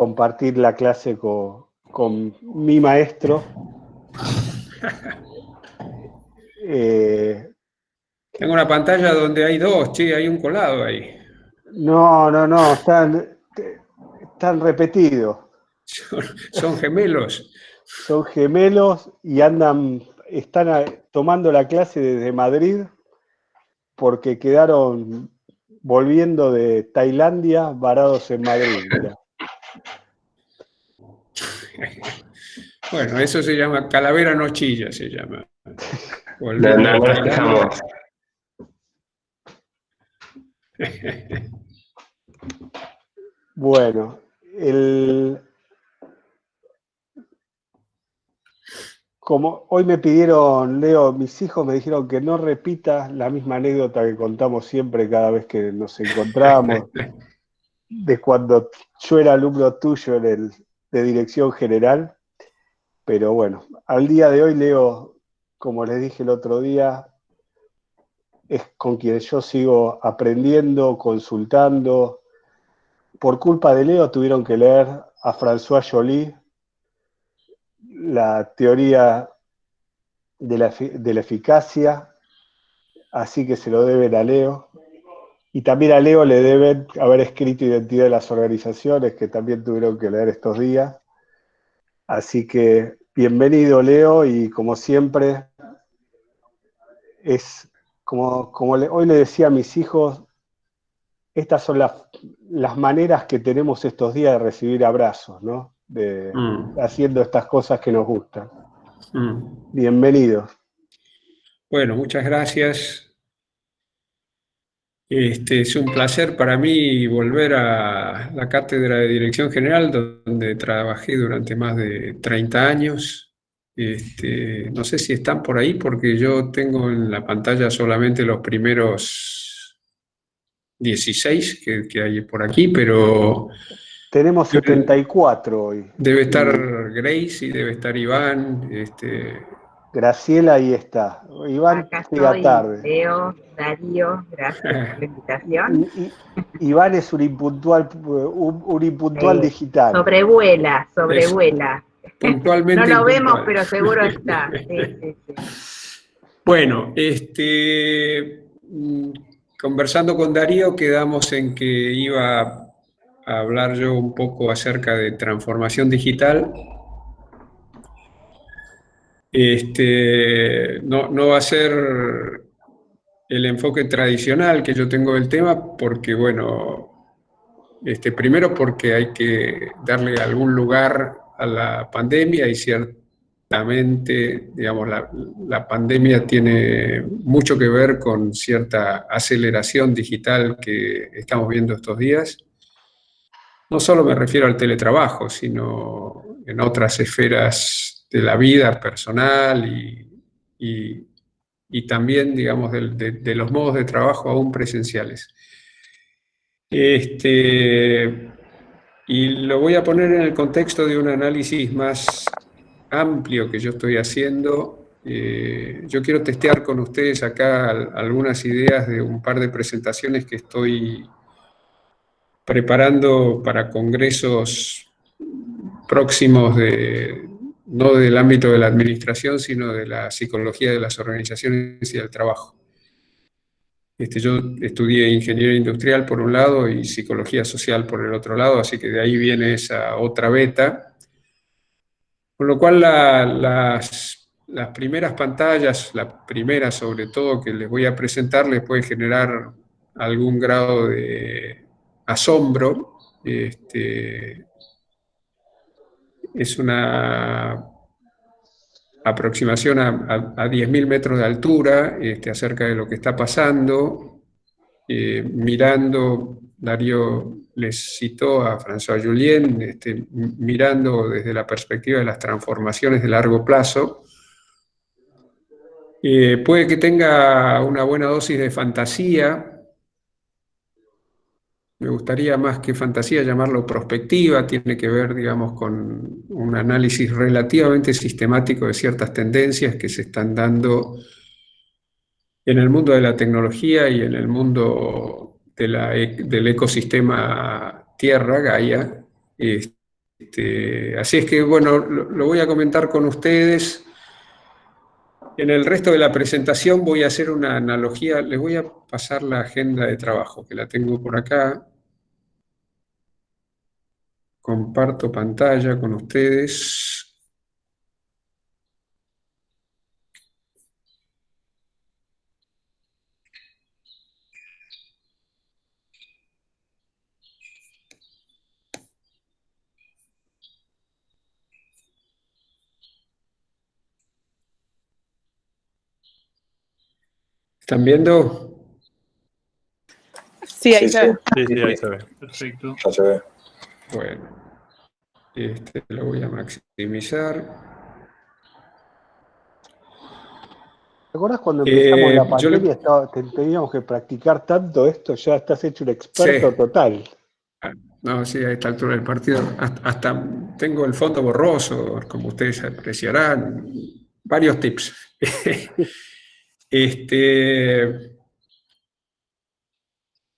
compartir la clase con mi maestro. Tengo una pantalla donde hay dos, che, hay un colado ahí. No, están repetidos. Son gemelos. Son gemelos y están tomando la clase desde Madrid porque quedaron volviendo de Tailandia varados en Madrid. Mirá. Bueno, eso se llama calavera no chilla, se llama. No nos quejamos. Bueno, como hoy me pidieron, Leo, mis hijos me dijeron que no repita la misma anécdota que contamos siempre cada vez que nos encontramos, de cuando yo era alumno tuyo de dirección general, pero bueno, al día de hoy Leo, como les dije el otro día, es con quien yo sigo aprendiendo, consultando. Por culpa de Leo tuvieron que leer a François Joly, la teoría de la eficacia, así que se lo deben a Leo. Y también a Leo le deben haber escrito Identidad de las Organizaciones, que también tuvieron que leer estos días. Así que bienvenido, Leo, y como siempre, es como hoy le decía a mis hijos, estas son las maneras que tenemos estos días de recibir abrazos, ¿no? Haciendo estas cosas que nos gustan. Bienvenidos. Bueno, muchas gracias. Es un placer para mí volver a la Cátedra de Dirección General, donde trabajé durante más de 30 años. No sé si están por ahí, porque yo tengo en la pantalla solamente los primeros 16 que hay por aquí, pero... Tenemos 74 hoy. Debe estar Grace y debe estar Iván. Graciela ahí está. Iván acá llega estoy, tarde. Leo, Darío, gracias por la invitación. Iván es un impuntual digital. Sobrevuela. Puntualmente. No lo vemos, pero seguro está. Sí. Bueno, conversando con Darío quedamos en que iba a hablar yo un poco acerca de transformación digital. No va a ser el enfoque tradicional que yo tengo del tema, porque, bueno, primero porque hay que darle algún lugar a la pandemia y ciertamente, digamos, la pandemia tiene mucho que ver con cierta aceleración digital que estamos viendo estos días. No solo me refiero al teletrabajo, sino en otras esferas de la vida personal y también, digamos, de los modos de trabajo aún presenciales. Y lo voy a poner en el contexto de un análisis más amplio que yo estoy haciendo. Yo quiero testear con ustedes acá algunas ideas de un par de presentaciones que estoy preparando para congresos próximos no del ámbito de la administración, sino de la psicología de las organizaciones y del trabajo. Yo estudié ingeniería industrial por un lado y psicología social por el otro lado, así que de ahí viene esa otra beta. Con lo cual las primeras pantallas, la primera sobre todo que les voy a presentar, les puede generar algún grado de asombro. Es una aproximación a 10.000 metros de altura acerca de lo que está pasando, mirando, Darío les citó a François Julien, mirando desde la perspectiva de las transformaciones de largo plazo. Puede que tenga una buena dosis de fantasía. Me gustaría más que fantasía llamarlo prospectiva, tiene que ver, digamos, con un análisis relativamente sistemático de ciertas tendencias que se están dando en el mundo de la tecnología y en el mundo del ecosistema Tierra, Gaia, Así es que, bueno, lo voy a comentar con ustedes. En el resto de la presentación voy a hacer una analogía, les voy a pasar la agenda de trabajo, que la tengo por acá. Comparto pantalla con ustedes. ¿Están viendo? Sí, ahí se ve. Sí, ahí se ve. Perfecto. Ya se ve. Bueno, lo voy a maximizar. ¿Te acuerdas cuando empezamos la yo le- pandemia teníamos que practicar tanto esto? Ya estás hecho un experto Sí. total. No, sí, a esta altura del partido, hasta tengo el fondo borroso, como ustedes apreciarán, varios tips.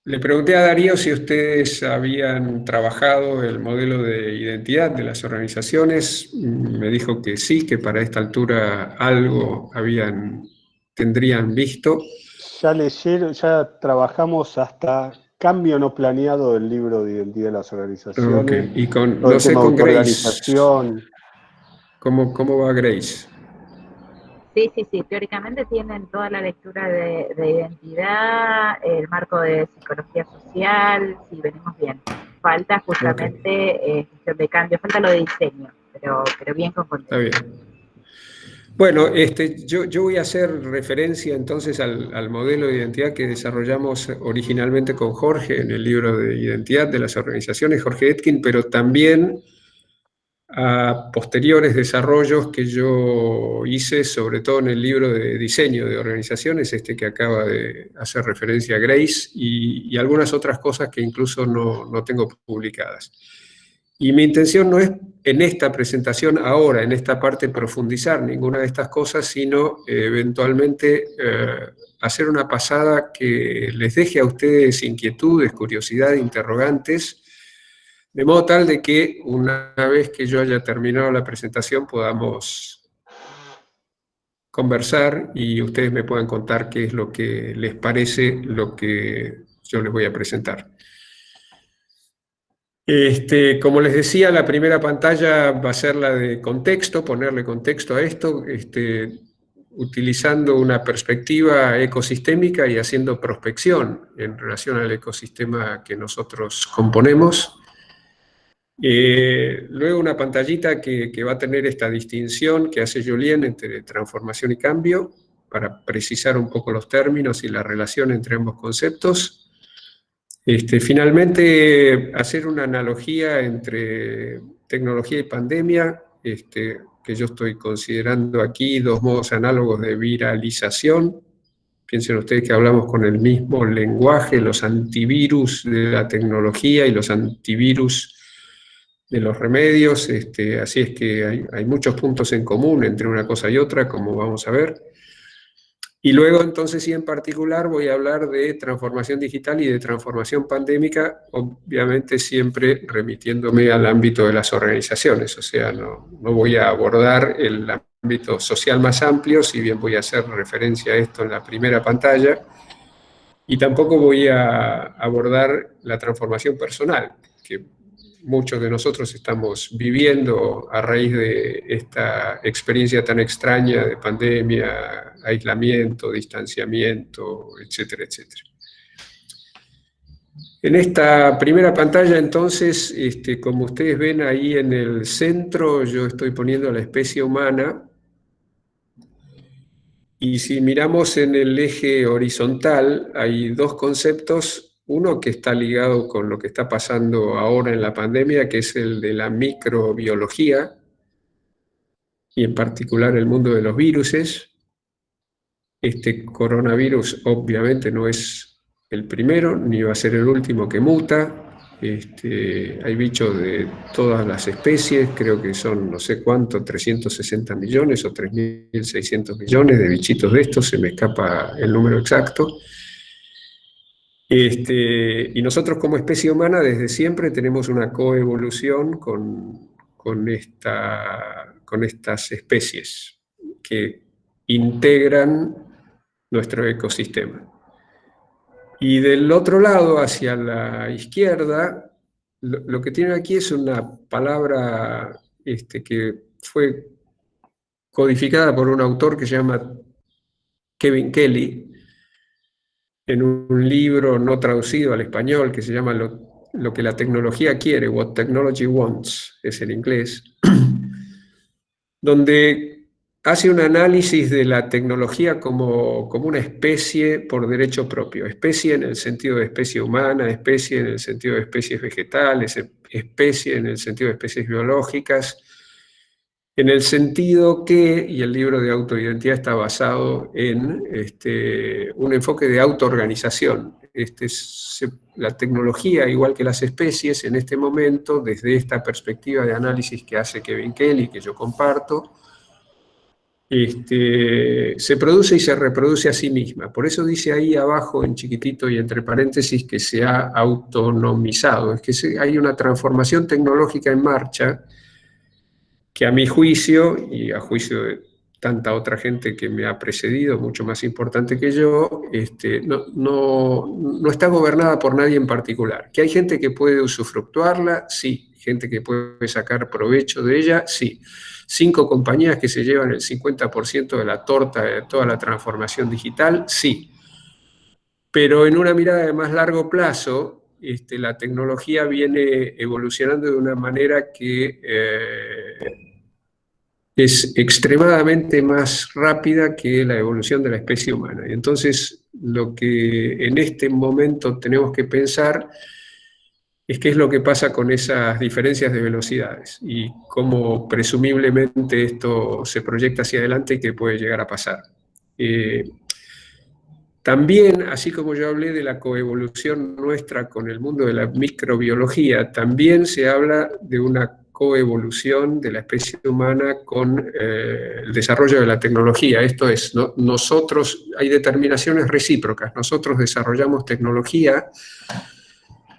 Le pregunté a Darío si ustedes habían trabajado el modelo de identidad de las organizaciones. Me dijo que sí, que para esta altura algo tendrían visto. Ya leyeron, ya trabajamos hasta cambio no planeado del libro de identidad de las organizaciones. Ok, y con, Todo no el sé, tema de con Grace, autoorganización. ¿cómo va Grace? Sí, teóricamente tienen toda la lectura de identidad, el marco de psicología social, sí, venimos bien. Falta justamente gestión de cambio, falta lo de diseño, pero bien con contenido. Está bien. Bueno, yo voy a hacer referencia entonces al modelo de identidad que desarrollamos originalmente con Jorge en el libro de identidad de las organizaciones, Jorge Etkin, pero también a posteriores desarrollos que yo hice, sobre todo en el libro de diseño de organizaciones, que acaba de hacer referencia a Grace, y algunas otras cosas que incluso no tengo publicadas. Y mi intención no es en esta presentación ahora, en esta parte, profundizar ninguna de estas cosas, sino eventualmente hacer una pasada que les deje a ustedes inquietudes, curiosidad, interrogantes, de modo tal de que una vez que yo haya terminado la presentación podamos conversar y ustedes me puedan contar qué es lo que les parece lo que yo les voy a presentar. Como les decía, la primera pantalla va a ser la de contexto, ponerle contexto a esto, utilizando una perspectiva ecosistémica y haciendo prospección en relación al ecosistema que nosotros componemos. Luego una pantallita que va a tener esta distinción que hace Julien entre transformación y cambio, para precisar un poco los términos y la relación entre ambos conceptos. Finalmente, hacer una analogía entre tecnología y pandemia, que yo estoy considerando aquí dos modos análogos de viralización. Piensen ustedes que hablamos con el mismo lenguaje, los antivirus de la tecnología y los antivirus de los remedios, así es que hay muchos puntos en común entre una cosa y otra, como vamos a ver. Y luego, entonces, sí, en particular voy a hablar de transformación digital y de transformación pandémica, obviamente siempre remitiéndome al ámbito de las organizaciones, o sea, no voy a abordar el ámbito social más amplio, si bien voy a hacer referencia a esto en la primera pantalla, y tampoco voy a abordar la transformación personal, que muchos de nosotros estamos viviendo a raíz de esta experiencia tan extraña de pandemia, aislamiento, distanciamiento, etcétera, etcétera. En esta primera pantalla, entonces, como ustedes ven ahí en el centro, yo estoy poniendo a la especie humana, y si miramos en el eje horizontal, hay dos conceptos. Uno que está ligado con lo que está pasando ahora en la pandemia, que es el de la microbiología, y en particular el mundo de los viruses. Este coronavirus obviamente no es el primero, ni va a ser el último que muta. Hay bichos de todas las especies, creo que son no sé cuánto, 360 millones o 3.600 millones de bichitos de estos, se me escapa el número exacto. Y nosotros como especie humana desde siempre tenemos una coevolución con con estas especies que integran nuestro ecosistema. Y del otro lado, hacia la izquierda, lo que tienen aquí es una palabra que fue codificada por un autor que se llama Kevin Kelly, en un libro no traducido al español que se llama Lo que la tecnología quiere, What Technology Wants, es en inglés, donde hace un análisis de la tecnología como una especie por derecho propio, especie en el sentido de especie humana, especie en el sentido de especies vegetales, especie en el sentido de especies biológicas, en el sentido que, y el libro de autoidentidad está basado en un enfoque de autoorganización. La tecnología, igual que las especies, en este momento, desde esta perspectiva de análisis que hace Kevin Kelly, que yo comparto, se produce y se reproduce a sí misma. Por eso dice ahí abajo, en chiquitito y entre paréntesis, que se ha autonomizado. Es que hay una transformación tecnológica en marcha que a mi juicio, y a juicio de tanta otra gente que me ha precedido, mucho más importante que yo, no está gobernada por nadie en particular. ¿Que hay gente que puede usufructuarla? Sí. ¿Gente que puede sacar provecho de ella? Sí. 5 compañías que se llevan el 50% de la torta de toda la transformación digital, sí. Pero en una mirada de más largo plazo, la tecnología viene evolucionando de una manera que es extremadamente más rápida que la evolución de la especie humana. Entonces, lo que en este momento tenemos que pensar es qué es lo que pasa con esas diferencias de velocidades y cómo presumiblemente esto se proyecta hacia adelante y qué puede llegar a pasar. También, así como yo hablé de la coevolución nuestra con el mundo de la microbiología, también se habla de una coevolución de la especie humana con el desarrollo de la tecnología. Esto es, nosotros, hay determinaciones recíprocas, nosotros desarrollamos tecnología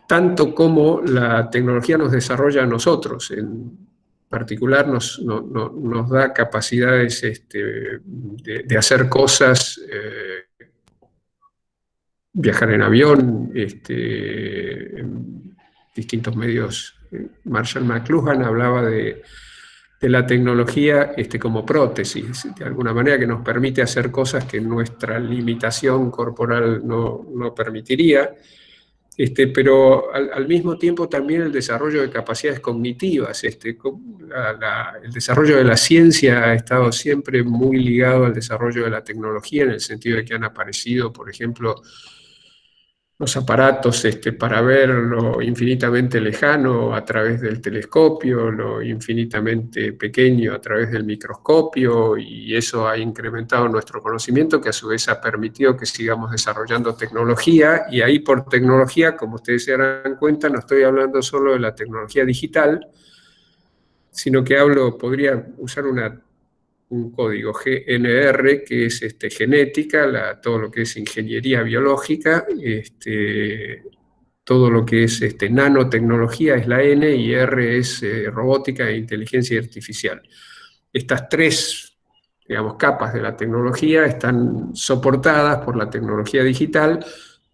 tanto como la tecnología nos desarrolla a nosotros. En particular nos da capacidades de hacer cosas, viajar en avión, en distintos medios. Marshall McLuhan hablaba de la tecnología como prótesis, de alguna manera que nos permite hacer cosas que nuestra limitación corporal no permitiría. Pero al mismo tiempo también el desarrollo de capacidades cognitivas, el desarrollo de la ciencia ha estado siempre muy ligado al desarrollo de la tecnología, en el sentido de que han aparecido, por ejemplo, los aparatos para ver lo infinitamente lejano a través del telescopio, lo infinitamente pequeño a través del microscopio, y eso ha incrementado nuestro conocimiento, que a su vez ha permitido que sigamos desarrollando tecnología. Y ahí, por tecnología, como ustedes se darán cuenta, no estoy hablando solo de la tecnología digital, sino que podría usar un código GNR, que es genética, todo lo que es ingeniería biológica, todo lo que es nanotecnología es la N, y R es robótica e inteligencia artificial. Estas 3, digamos, capas de la tecnología están soportadas por la tecnología digital.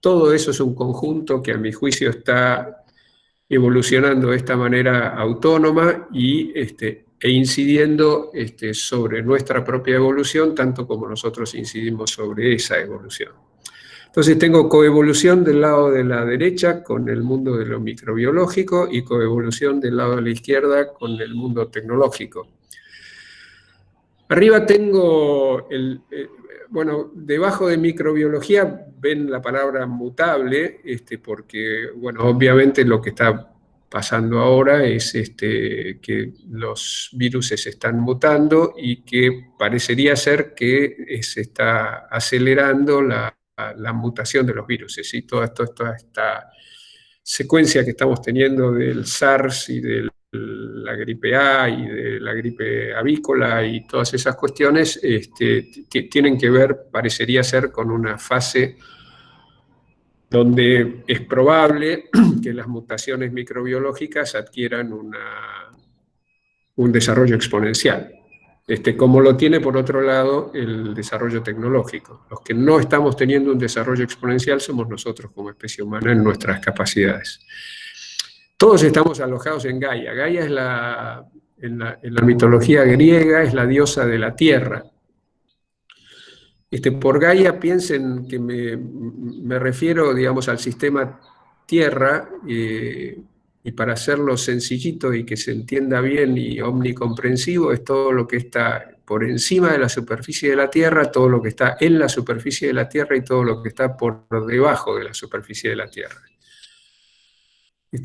Todo eso es un conjunto que a mi juicio está evolucionando de esta manera autónoma e incidiendo sobre nuestra propia evolución, tanto como nosotros incidimos sobre esa evolución. Entonces tengo coevolución del lado de la derecha con el mundo de lo microbiológico y coevolución del lado de la izquierda con el mundo tecnológico. Arriba tengo, bueno, debajo de microbiología ven la palabra mutable, porque, bueno, obviamente lo que está pasando ahora es que los virus se están mutando y que parecería ser que se está acelerando la mutación de los virus. ¿Sí? Toda esta secuencia que estamos teniendo del SARS y de la gripe A y de la gripe avícola y todas esas cuestiones tienen que ver, parecería ser, con una fase donde es probable que las mutaciones microbiológicas adquieran un desarrollo exponencial, como lo tiene por otro lado el desarrollo tecnológico. Los que no estamos teniendo un desarrollo exponencial somos nosotros como especie humana en nuestras capacidades. Todos estamos alojados en Gaia. Gaia es en la mitología griega es la diosa de la tierra. Por Gaia piensen que me refiero, digamos, al sistema Tierra, y para hacerlo sencillito y que se entienda bien y omnicomprensivo, es todo lo que está por encima de la superficie de la Tierra, todo lo que está en la superficie de la Tierra y todo lo que está por debajo de la superficie de la Tierra.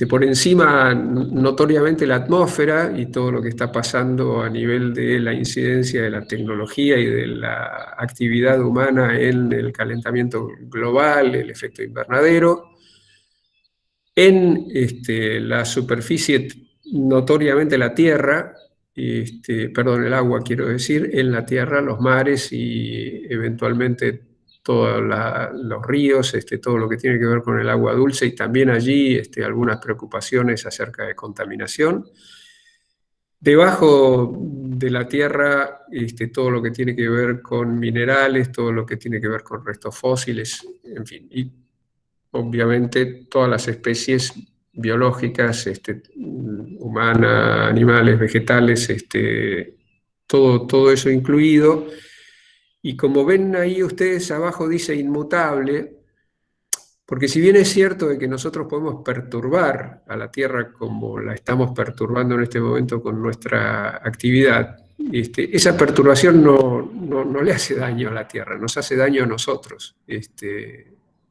Por encima, notoriamente, la atmósfera y todo lo que está pasando a nivel de la incidencia de la tecnología y de la actividad humana en el calentamiento global, el efecto invernadero. En la superficie, notoriamente la tierra, perdón, el agua quiero decir, en la tierra, los mares y eventualmente todos los ríos, todo lo que tiene que ver con el agua dulce, y también allí algunas preocupaciones acerca de contaminación. Debajo de la tierra, todo lo que tiene que ver con minerales, todo lo que tiene que ver con restos fósiles, en fin. Y obviamente todas las especies biológicas, humanas, animales, vegetales, todo eso incluido. Y como ven ahí ustedes, abajo dice inmutable, porque si bien es cierto de que nosotros podemos perturbar a la Tierra como la estamos perturbando en este momento con nuestra actividad, esa perturbación no le hace daño a la Tierra, nos hace daño a nosotros.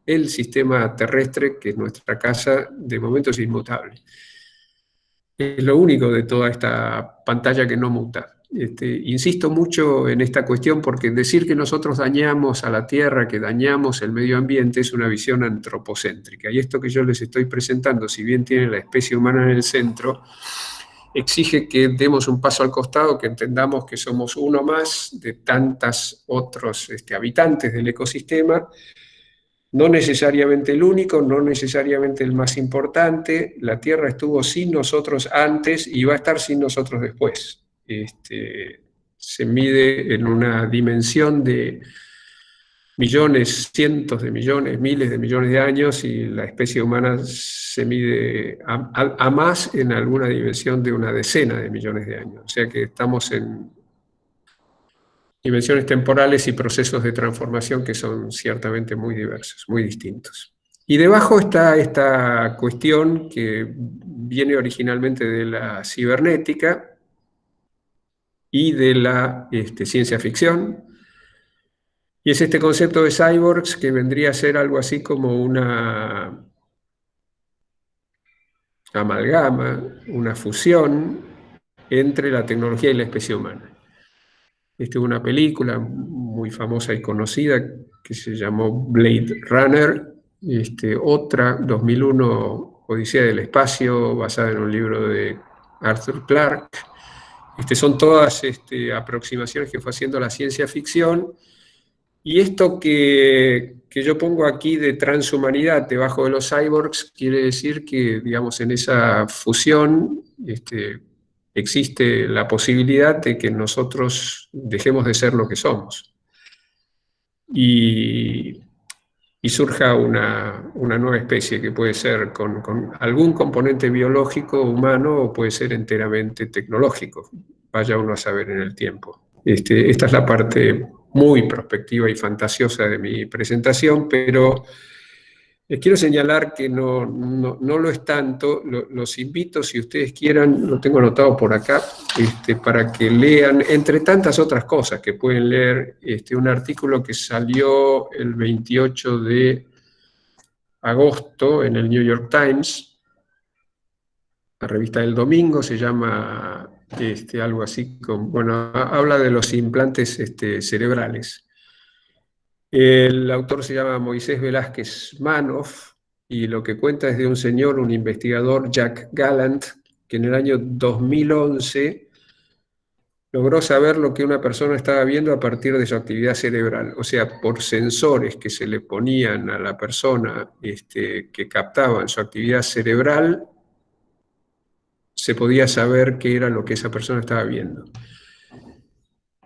El sistema terrestre, que es nuestra casa, de momento es inmutable. Es lo único de toda esta pantalla que no muta. Insisto mucho en esta cuestión porque decir que nosotros dañamos a la Tierra, que dañamos el medio ambiente, es una visión antropocéntrica. Y esto que yo les estoy presentando, si bien tiene la especie humana en el centro, exige que demos un paso al costado, que entendamos que somos uno más de tantos otros habitantes del ecosistema, no necesariamente el único, no necesariamente el más importante. La Tierra estuvo sin nosotros antes y va a estar sin nosotros después. Se mide en una dimensión de millones, cientos de millones, miles de millones de años, y la especie humana se mide a más en alguna dimensión de una decena de millones de años. O sea que estamos en dimensiones temporales y procesos de transformación que son ciertamente muy diversos, muy distintos. Y debajo está esta cuestión que viene originalmente de la cibernética y de la ciencia ficción, y es este concepto de cyborgs, que vendría a ser algo así como una amalgama, una fusión entre la tecnología y la especie humana. Una película muy famosa y conocida que se llamó Blade Runner, otra, 2001, Odisea del Espacio, basada en un libro de Arthur Clarke. Son todas aproximaciones que fue haciendo la ciencia ficción, y esto que yo pongo aquí de transhumanidad debajo de los cyborgs quiere decir que, digamos, en esa fusión existe la posibilidad de que nosotros dejemos de ser lo que somos y surja una nueva especie que puede ser con algún componente biológico humano o puede ser enteramente tecnológico. Vaya uno a saber en el tiempo. Esta es la parte muy prospectiva y fantasiosa de mi presentación, pero les quiero señalar que no lo es tanto. Los invito, si ustedes quieran, lo tengo anotado por acá, para que lean, entre tantas otras cosas que pueden leer, un artículo que salió el 28 de agosto en el New York Times, la revista del domingo, se llama algo así como, bueno, habla de los implantes cerebrales. El autor se llama Moisés Velázquez Manoff, y lo que cuenta es de un señor, un investigador, Jack Gallant, que en el año 2011 logró saber lo que una persona estaba viendo a partir de su actividad cerebral. O sea, por sensores que se le ponían a la persona que captaban su actividad cerebral, se podía saber qué era lo que esa persona estaba viendo.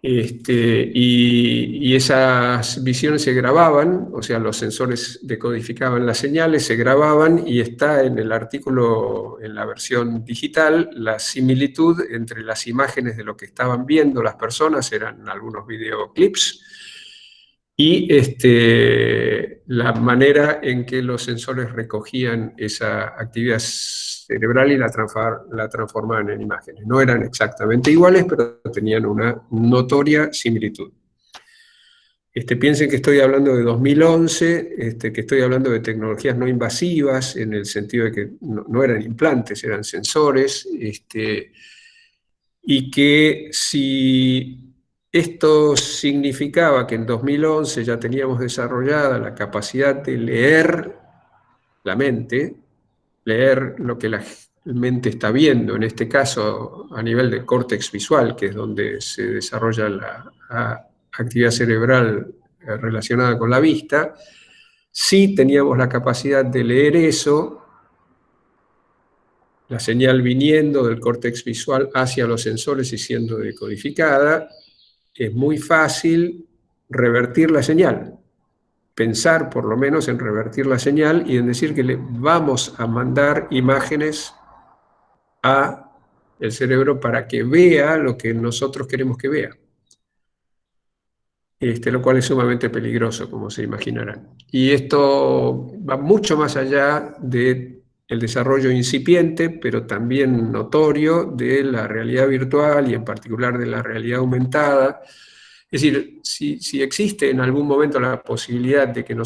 Y esas visiones se grababan, o sea, los sensores decodificaban las señales, se grababan, y está en el artículo, en la versión digital, la similitud entre las imágenes de lo que estaban viendo las personas, eran algunos videoclips, y la manera en que los sensores recogían esa actividad cerebral y la transformaban en imágenes. No eran exactamente iguales, pero tenían una notoria similitud. Piensen que estoy hablando de 2011, que estoy hablando de tecnologías no invasivas, en el sentido de que no eran implantes, eran sensores, y que si esto significaba que en 2011 ya teníamos desarrollada la capacidad de leer la mente, leer lo que la mente está viendo, en este caso a nivel del córtex visual, que es donde se desarrolla la actividad cerebral relacionada con la vista, sí teníamos la capacidad de leer eso, la señal viniendo del córtex visual hacia los sensores y siendo decodificada, es muy fácil revertir la señal, pensar por lo menos en revertir la señal y en decir que le vamos a mandar imágenes a el cerebro para que vea lo que nosotros queremos que vea. Lo cual es sumamente peligroso, como se imaginarán. Y esto va mucho más allá del desarrollo incipiente, pero también notorio, de la realidad virtual y en particular de la realidad aumentada. Es decir, si existe en algún momento la posibilidad de que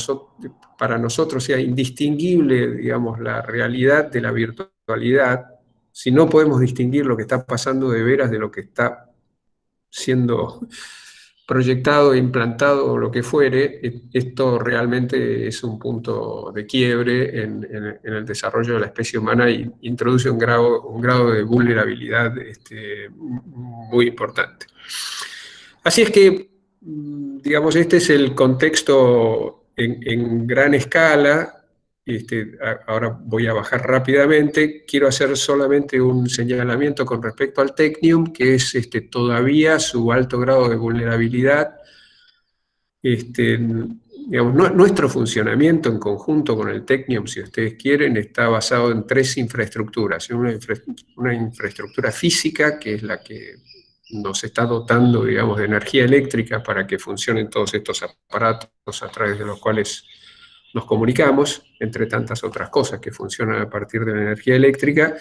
para nosotros sea indistinguible, digamos, la realidad de la virtualidad, si no podemos distinguir lo que está pasando de veras de lo que está siendo proyectado, implantado o lo que fuere, esto realmente es un punto de quiebre en el desarrollo de la especie humana y introduce un grado de vulnerabilidad muy importante. Así es que, digamos, este es el contexto en gran escala. Ahora voy a bajar rápidamente. Quiero hacer solamente un señalamiento con respecto al Technium, que es todavía su alto grado de vulnerabilidad. Digamos, nuestro funcionamiento en conjunto con el Technium, si ustedes quieren, está basado en 3 infraestructuras. Una infraestructura física, que es la que nos está dotando, digamos, de energía eléctrica para que funcionen todos estos aparatos a través de los cuales nos comunicamos, entre tantas otras cosas que funcionan a partir de la energía eléctrica.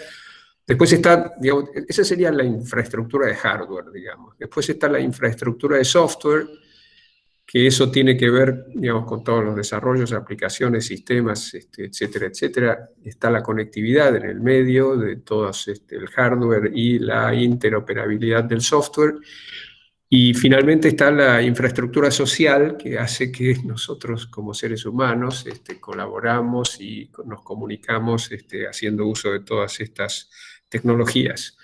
Después está, digamos, esa sería la infraestructura de hardware, digamos. Después está la infraestructura de software, que eso tiene que ver, digamos, con todos los desarrollos, aplicaciones, sistemas, etcétera, etcétera. Está la conectividad en el medio de todos el hardware y la interoperabilidad del software. Y finalmente está la infraestructura social, que hace que nosotros como seres humanos colaboramos y nos comunicamos haciendo uso de todas estas tecnologías.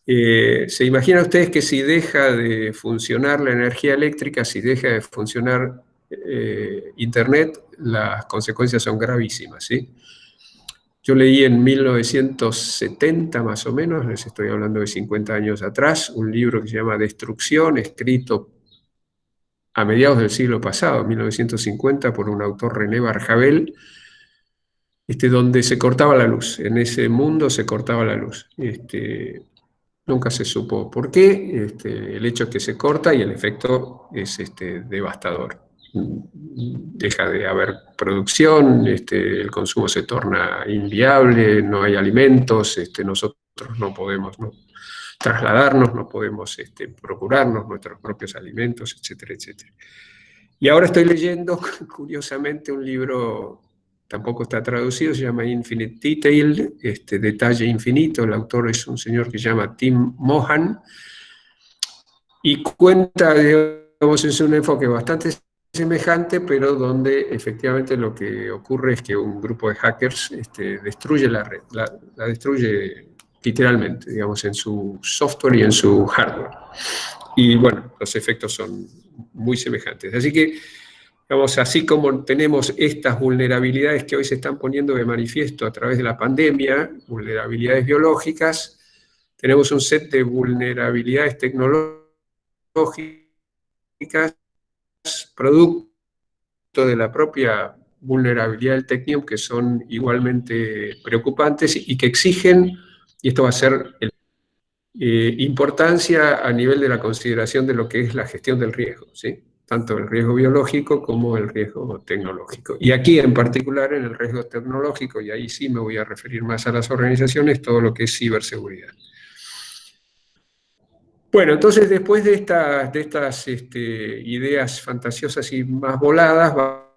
¿Se imaginan ustedes que si deja de funcionar la energía eléctrica, si deja de funcionar Internet, las consecuencias son gravísimas, ¿sí? Yo leí en 1970 más o menos, les estoy hablando de 50 años atrás, un libro que se llama Destrucción, escrito a mediados del siglo pasado, 1950, por un autor, René Barjavel, donde se cortaba la luz. En ese mundo se cortaba la luz. Nunca se supo por qué. El hecho es que se corta y el efecto es devastador. Deja de haber producción, el consumo se torna inviable, no hay alimentos, nosotros no podemos trasladarnos, no podemos procurarnos nuestros propios alimentos, etcétera, etcétera. Y ahora estoy leyendo, curiosamente, un libro, tampoco está traducido, se llama Infinite Detail, Detalle Infinito. El autor es un señor que se llama Tim Mohan, y cuenta, digamos, es un enfoque bastante semejante, pero donde efectivamente lo que ocurre es que un grupo de hackers destruye la red, la destruye literalmente, digamos, en su software y en su hardware. Y bueno, los efectos son muy semejantes. Así que Digamos, así como tenemos estas vulnerabilidades que hoy se están poniendo de manifiesto a través de la pandemia, vulnerabilidades biológicas, tenemos un set de vulnerabilidades tecnológicas, producto de la propia vulnerabilidad del technium, que son igualmente preocupantes y que exigen, y esto va a ser importancia a nivel de la consideración de lo que es la gestión del riesgo, ¿sí? Tanto el riesgo biológico como el riesgo tecnológico. Y aquí en particular en el riesgo tecnológico, y ahí sí me voy a referir más a las organizaciones, todo lo que es ciberseguridad. Bueno, entonces después de estas ideas fantasiosas y más voladas,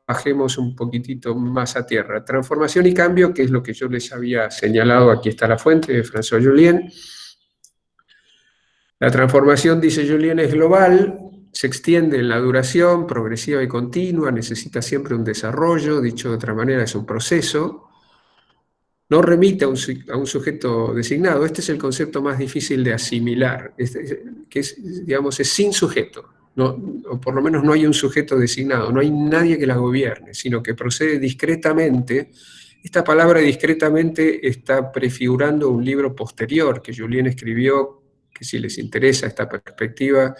bajemos un poquitito más a tierra. Transformación y cambio, que es lo que yo les había señalado, aquí está la fuente de François Jullien. La transformación, dice Jullien, es global, se extiende en la duración, progresiva y continua, necesita siempre un desarrollo, dicho de otra manera, es un proceso. No remite a un sujeto designado. Este es el concepto más difícil de asimilar, que es, digamos, es sin sujeto, ¿no? O por lo menos no hay un sujeto designado, no hay nadie que la gobierne, sino que procede discretamente. Esta palabra discretamente está prefigurando un libro posterior que Jullien escribió, que si les interesa esta perspectiva,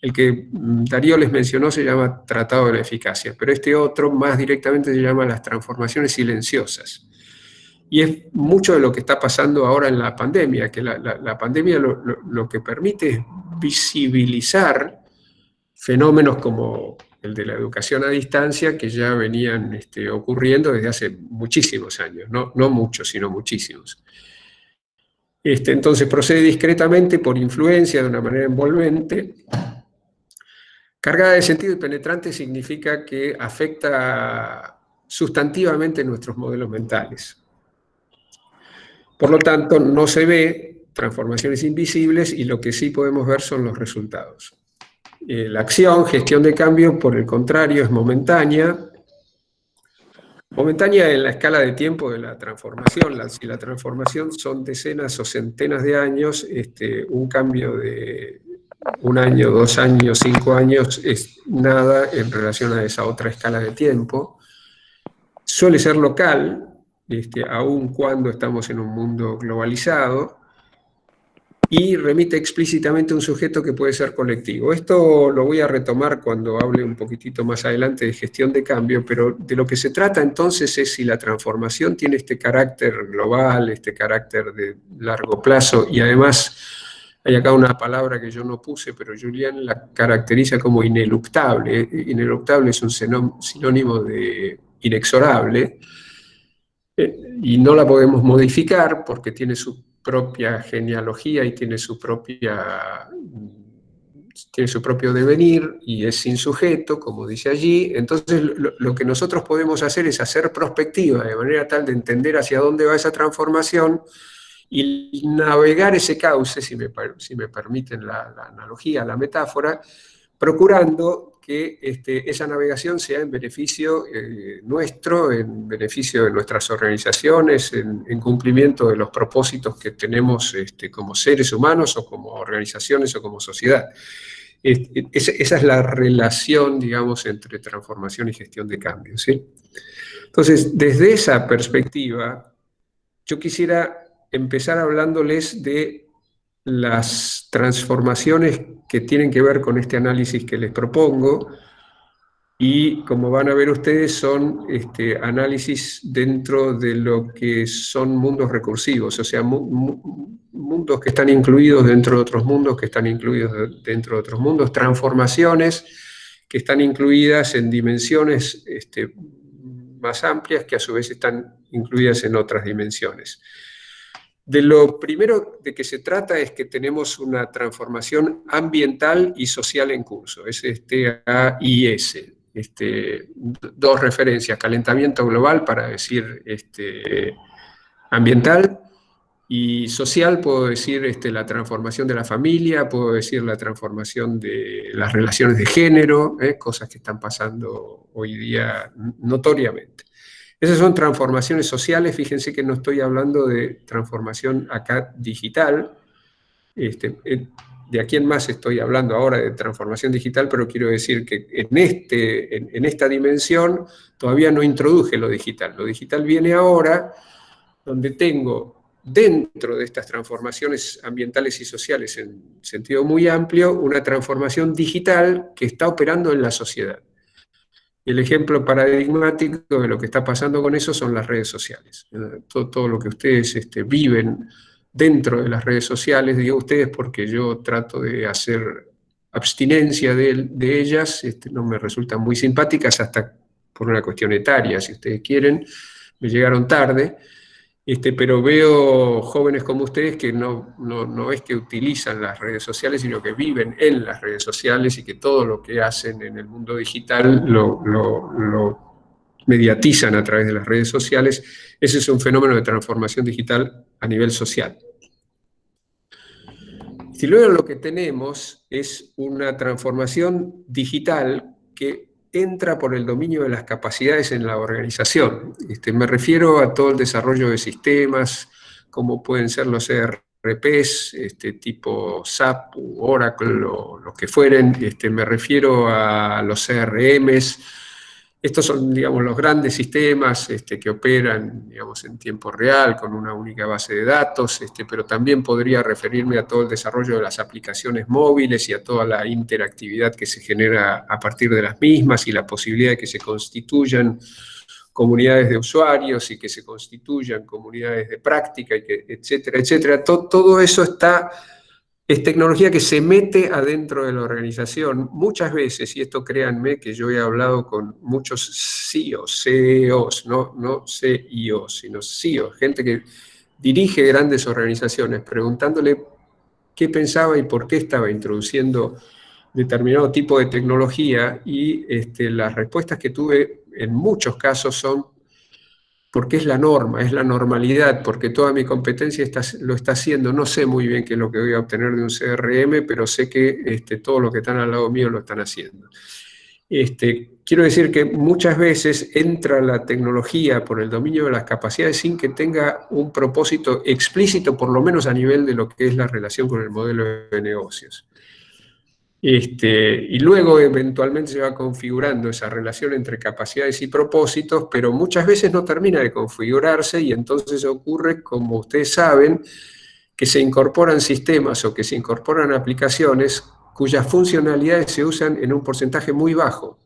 el que Darío les mencionó se llama Tratado de la Eficacia, pero este otro más directamente se llama Las transformaciones silenciosas. Y es mucho de lo que está pasando ahora en la pandemia, que la pandemia lo que permite es visibilizar fenómenos como el de la educación a distancia, que ya venían ocurriendo desde hace muchísimos años, no muchos, sino muchísimos. Entonces procede discretamente por influencia de una manera envolvente. Cargada de sentido y penetrante significa que afecta sustantivamente nuestros modelos mentales. Por lo tanto, no se ve transformaciones invisibles y lo que sí podemos ver son los resultados. La acción, gestión de cambio, por el contrario, es momentánea. Momentánea en la escala de tiempo de la transformación. Si la transformación son decenas o centenas de años, un cambio de 1 año, 2 años, 5 años es nada en relación a esa otra escala de tiempo. Suele ser local, aun cuando estamos en un mundo globalizado, y remite explícitamente a un sujeto que puede ser colectivo. Esto lo voy a retomar cuando hable un poquitito más adelante de gestión de cambio, pero de lo que se trata entonces es si la transformación tiene este carácter global, este carácter de largo plazo, y además hay acá una palabra que yo no puse, pero Jullien la caracteriza como ineluctable. Ineluctable es un sinónimo de inexorable, y no la podemos modificar porque tiene su propia genealogía y tiene su propio devenir y es sin sujeto, como dice allí. Entonces lo que nosotros podemos hacer es hacer prospectiva de manera tal de entender hacia dónde va esa transformación y navegar ese cauce, si me permiten la analogía, la metáfora, procurando que esa navegación sea en beneficio nuestro, en beneficio de nuestras organizaciones, en cumplimiento de los propósitos que tenemos como seres humanos o como organizaciones o como sociedad. Esa es la relación, digamos, entre transformación y gestión de cambio, ¿sí? Entonces, desde esa perspectiva, yo quisiera empezar hablándoles de las transformaciones que tienen que ver con este análisis que les propongo, y como van a ver ustedes son análisis dentro de lo que son mundos recursivos, o sea, mundos que están incluidos dentro de otros mundos, que están incluidos dentro de otros mundos, transformaciones que están incluidas en dimensiones más amplias, que a su vez están incluidas en otras dimensiones. De lo primero de que se trata es que tenemos una transformación ambiental y social en curso, es AIS. Dos referencias, calentamiento global para decir ambiental, y social puedo decir la transformación de la familia, puedo decir la transformación de las relaciones de género, cosas que están pasando hoy día notoriamente. Esas son transformaciones sociales. Fíjense que no estoy hablando de transformación acá digital. de a quién más estoy hablando ahora de transformación digital, pero quiero decir que en esta dimensión todavía no introduje lo digital. Lo digital viene ahora, donde tengo dentro de estas transformaciones ambientales y sociales en sentido muy amplio, una transformación digital que está operando en la sociedad. El ejemplo paradigmático de lo que está pasando con eso son las redes sociales. Todo lo que ustedes viven dentro de las redes sociales, digo ustedes porque yo trato de hacer abstinencia de ellas, no me resultan muy simpáticas hasta por una cuestión etaria, si ustedes quieren, me llegaron tarde, pero veo jóvenes como ustedes que no es que utilizan las redes sociales, sino que viven en las redes sociales y que todo lo que hacen en el mundo digital lo mediatizan a través de las redes sociales. Ese es un fenómeno de transformación digital a nivel social. Y luego lo que tenemos es una transformación digital que entra por el dominio de las capacidades en la organización. Me refiero a todo el desarrollo de sistemas, como pueden ser los ERPs, tipo SAP, Oracle o los que fueren. Me refiero a los CRMs. Estos son, digamos, los grandes sistemas que operan, digamos, en tiempo real, con una única base de datos, pero también podría referirme a todo el desarrollo de las aplicaciones móviles y a toda la interactividad que se genera a partir de las mismas y la posibilidad de que se constituyan comunidades de usuarios y que se constituyan comunidades de práctica, y que, etcétera, etcétera. Todo eso es tecnología que se mete adentro de la organización muchas veces, y esto créanme que yo he hablado con muchos CEOs, no CIOs, sino CEOs, gente que dirige grandes organizaciones, preguntándole qué pensaba y por qué estaba introduciendo determinado tipo de tecnología, y las respuestas que tuve en muchos casos son porque es la norma, es la normalidad, porque toda mi competencia lo está haciendo. No sé muy bien qué es lo que voy a obtener de un CRM, pero sé que todos los que están al lado mío lo están haciendo. Quiero decir que muchas veces entra la tecnología por el dominio de las capacidades sin que tenga un propósito explícito, por lo menos a nivel de lo que es la relación con el modelo de negocios. Y luego eventualmente se va configurando esa relación entre capacidades y propósitos, pero muchas veces no termina de configurarse, y entonces ocurre, como ustedes saben, que se incorporan sistemas o que se incorporan aplicaciones cuyas funcionalidades se usan en un porcentaje muy bajo,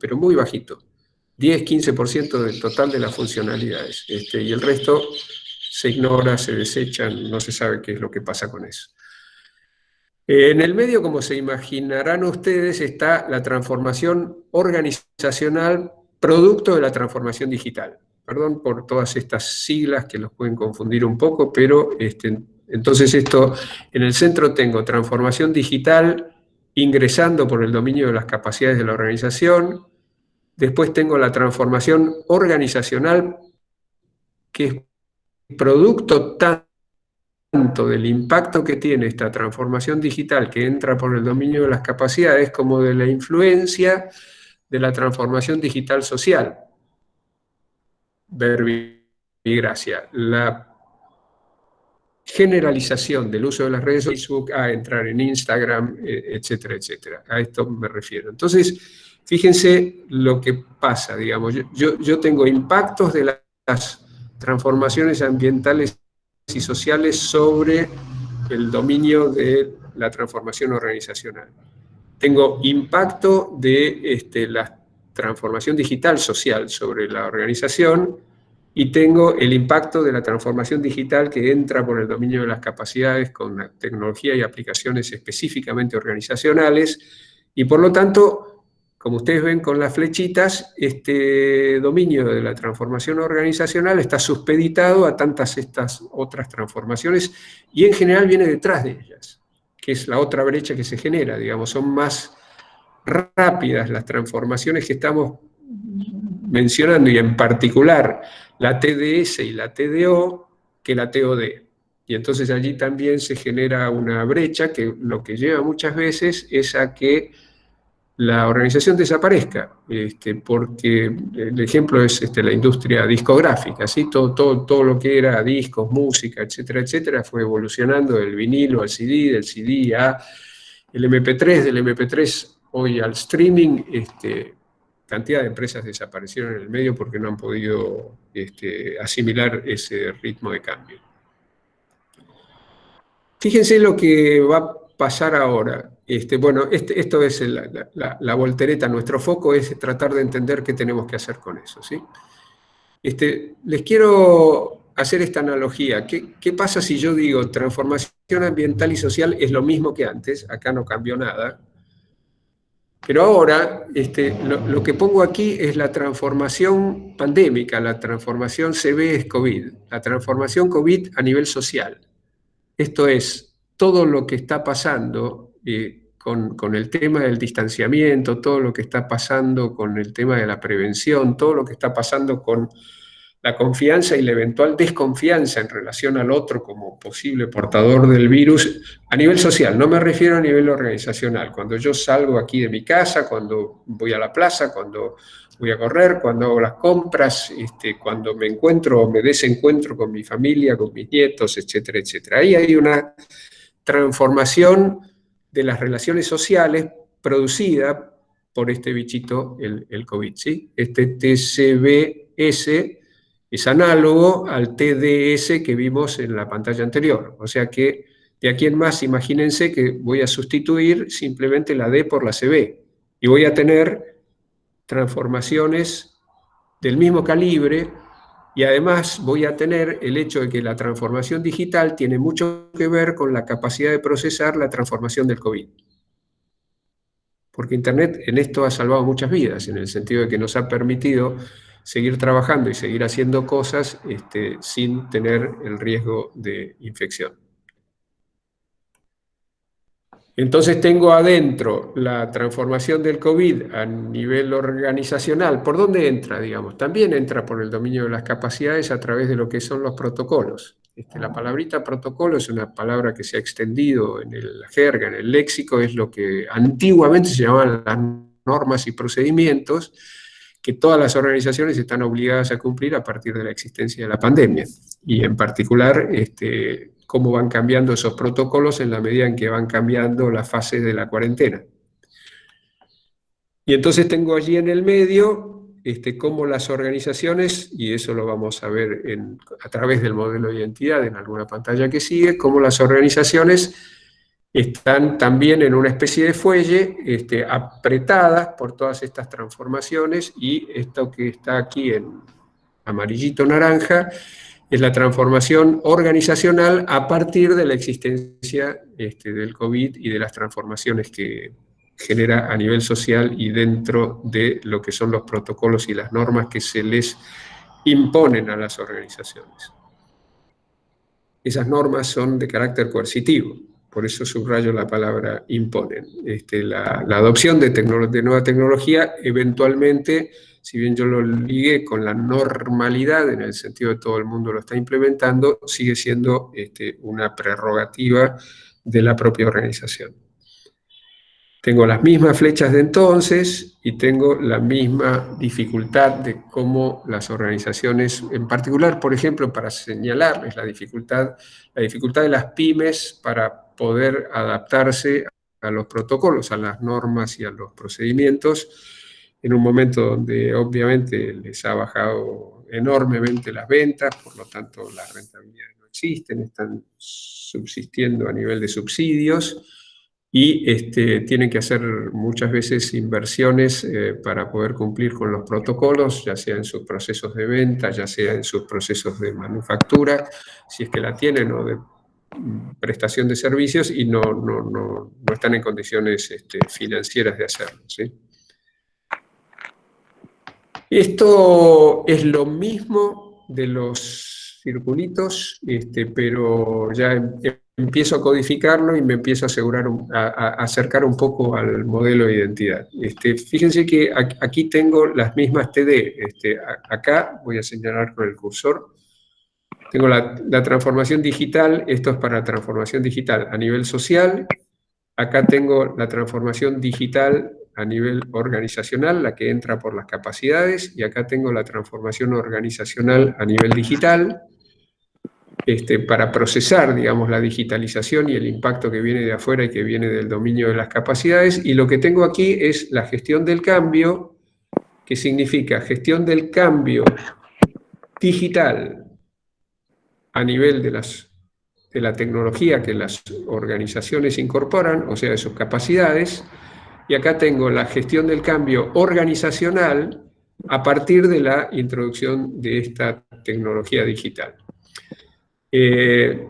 pero muy bajito, 10-15% del total de las funcionalidades, y el resto se ignora, se desechan, no se sabe qué es lo que pasa con eso. En el medio, como se imaginarán ustedes, está la transformación organizacional producto de la transformación digital. Perdón por todas estas siglas que los pueden confundir un poco, pero entonces en el centro tengo transformación digital ingresando por el dominio de las capacidades de la organización. Después tengo la transformación organizacional, que es producto tanto del impacto que tiene esta transformación digital que entra por el dominio de las capacidades, como de la influencia de la transformación digital social. Verbigracia. La generalización del uso de las redes sociales, Facebook, a entrar en Instagram, etcétera, etcétera. A esto me refiero. Entonces, fíjense lo que pasa, digamos. Yo tengo impactos de las transformaciones ambientales y sociales sobre el dominio de la transformación organizacional. Tengo impacto de la transformación digital social sobre la organización, y tengo el impacto de la transformación digital que entra por el dominio de las capacidades con la tecnología y aplicaciones específicamente organizacionales, y por lo tanto, como ustedes ven con las flechitas, este dominio de la transformación organizacional está supeditado a tantas estas otras transformaciones, y en general viene detrás de ellas, que es la otra brecha que se genera, digamos. Son más rápidas las transformaciones que estamos mencionando, y en particular la TDS y la TDO, que la TOD. Y entonces allí también se genera una brecha que lo que lleva muchas veces es a que la organización desaparezca, porque el ejemplo es la industria discográfica, ¿sí? Todo lo que era discos, música, etcétera, etcétera, fue evolucionando del vinilo al CD, del CD a el MP3, del MP3 hoy al streaming. Cantidad de empresas desaparecieron en el medio porque no han podido asimilar ese ritmo de cambio. Fíjense lo que va a pasar ahora. Esto es la voltereta. Nuestro foco es tratar de entender qué tenemos que hacer con eso, ¿sí? Les quiero hacer esta analogía. ¿Qué pasa si yo digo transformación ambiental y social es lo mismo que antes? Acá no cambió nada. Pero ahora lo que pongo aquí es la transformación pandémica, la transformación CB-COVID, la transformación COVID a nivel social. Esto es todo lo que está pasando con el tema del distanciamiento, todo lo que está pasando con el tema de la prevención, todo lo que está pasando con la confianza y la eventual desconfianza en relación al otro como posible portador del virus a nivel social. No me refiero a nivel organizacional. Cuando yo salgo aquí de mi casa, cuando voy a la plaza, cuando voy a correr, cuando hago las compras, cuando me encuentro o me desencuentro con mi familia, con mis nietos, etcétera, etcétera. Ahí hay una transformación de las relaciones sociales producida por este bichito, el COVID, ¿sí? Este TCBS es análogo al TDS que vimos en la pantalla anterior. O sea que de aquí en más, imagínense que voy a sustituir simplemente la D por la CB y voy a tener transformaciones del mismo calibre, y además voy a tener el hecho de que la transformación digital tiene mucho que ver con la capacidad de procesar la transformación del COVID. Porque Internet en esto ha salvado muchas vidas, en el sentido de que nos ha permitido seguir trabajando y seguir haciendo cosas sin tener el riesgo de infección. Entonces tengo adentro la transformación del COVID a nivel organizacional. ¿Por dónde entra, digamos? También entra por el dominio de las capacidades a través de lo que son los protocolos. La palabrita protocolo es una palabra que se ha extendido en la jerga, en el léxico, es lo que antiguamente se llamaban las normas y procedimientos que todas las organizaciones están obligadas a cumplir a partir de la existencia de la pandemia. Y en particular, cómo van cambiando esos protocolos en la medida en que van cambiando las fases de la cuarentena. Y entonces tengo allí en el medio cómo las organizaciones, y eso lo vamos a ver a través del modelo de identidad en alguna pantalla que sigue, cómo las organizaciones están también en una especie de fuelle, apretadas por todas estas transformaciones, y esto que está aquí en amarillito naranja es la transformación organizacional a partir de la existencia del COVID y de las transformaciones que genera a nivel social y dentro de lo que son los protocolos y las normas que se les imponen a las organizaciones. Esas normas son de carácter coercitivo, por eso subrayo la palabra imponen. La adopción de nueva tecnología eventualmente, si bien yo lo ligué con la normalidad, en el sentido de todo el mundo lo está implementando, sigue siendo una prerrogativa de la propia organización. Tengo las mismas flechas de entonces y tengo la misma dificultad de cómo las organizaciones, en particular, por ejemplo, para señalarles la dificultad de las pymes para poder adaptarse a los protocolos, a las normas y a los procedimientos, en un momento donde obviamente les ha bajado enormemente las ventas, por lo tanto las rentabilidades no existen, están subsistiendo a nivel de subsidios, y tienen que hacer muchas veces inversiones para poder cumplir con los protocolos, ya sea en sus procesos de venta, ya sea en sus procesos de manufactura, si es que la tienen, o de prestación de servicios, y no están en condiciones financieras de hacerlo, ¿sí? Esto es lo mismo de los circulitos, pero ya empiezo a codificarlo y me empiezo a acercar un poco al modelo de identidad. Fíjense que aquí tengo las mismas TD. Acá voy a señalar con el cursor. Tengo la transformación digital, esto es para transformación digital a nivel social. Acá tengo la transformación digital a nivel organizacional, la que entra por las capacidades, y acá tengo la transformación organizacional a nivel digital, para procesar, digamos, la digitalización y el impacto que viene de afuera y que viene del dominio de las capacidades. Y lo que tengo aquí es la gestión del cambio, que significa gestión del cambio digital a nivel de la tecnología que las organizaciones incorporan, o sea, de sus capacidades. Y acá tengo la gestión del cambio organizacional a partir de la introducción de esta tecnología digital. Este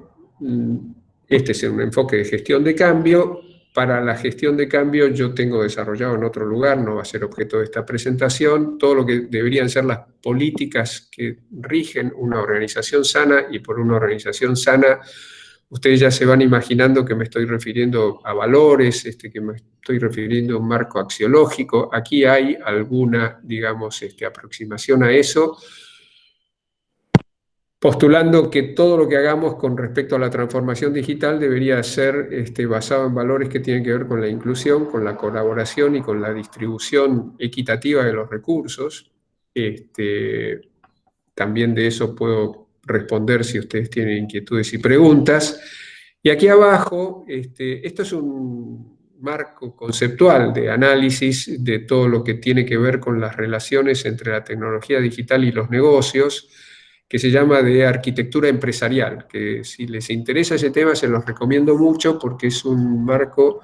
es un enfoque de gestión de cambio. Para la gestión de cambio yo tengo desarrollado en otro lugar, no va a ser objeto de esta presentación, todo lo que deberían ser las políticas que rigen una organización sana, y por una organización sana ustedes ya se van imaginando que me estoy refiriendo a valores, que me estoy refiriendo a un marco axiológico. Aquí hay alguna, digamos, aproximación a eso, postulando que todo lo que hagamos con respecto a la transformación digital debería ser basado en valores que tienen que ver con la inclusión, con la colaboración y con la distribución equitativa de los recursos. También de eso puedo responder si ustedes tienen inquietudes y preguntas. Y aquí abajo, esto es un marco conceptual de análisis de todo lo que tiene que ver con las relaciones entre la tecnología digital y los negocios, que se llama de arquitectura empresarial, que si les interesa ese tema se los recomiendo mucho porque es un marco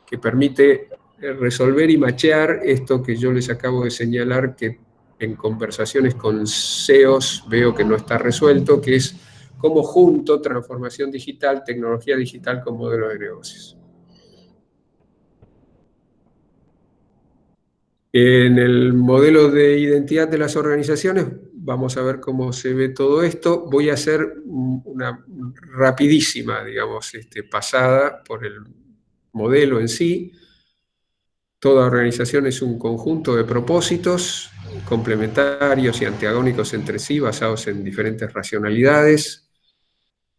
que permite resolver y machear esto que yo les acabo de señalar, que en conversaciones con CEOs veo que no está resuelto, que es cómo junto transformación digital, tecnología digital con modelo de negocios. En el modelo de identidad de las organizaciones, vamos a ver cómo se ve todo esto. Voy a hacer una rapidísima, digamos, pasada por el modelo en sí. Toda organización es un conjunto de propósitos complementarios y antagónicos entre sí, basados en diferentes racionalidades.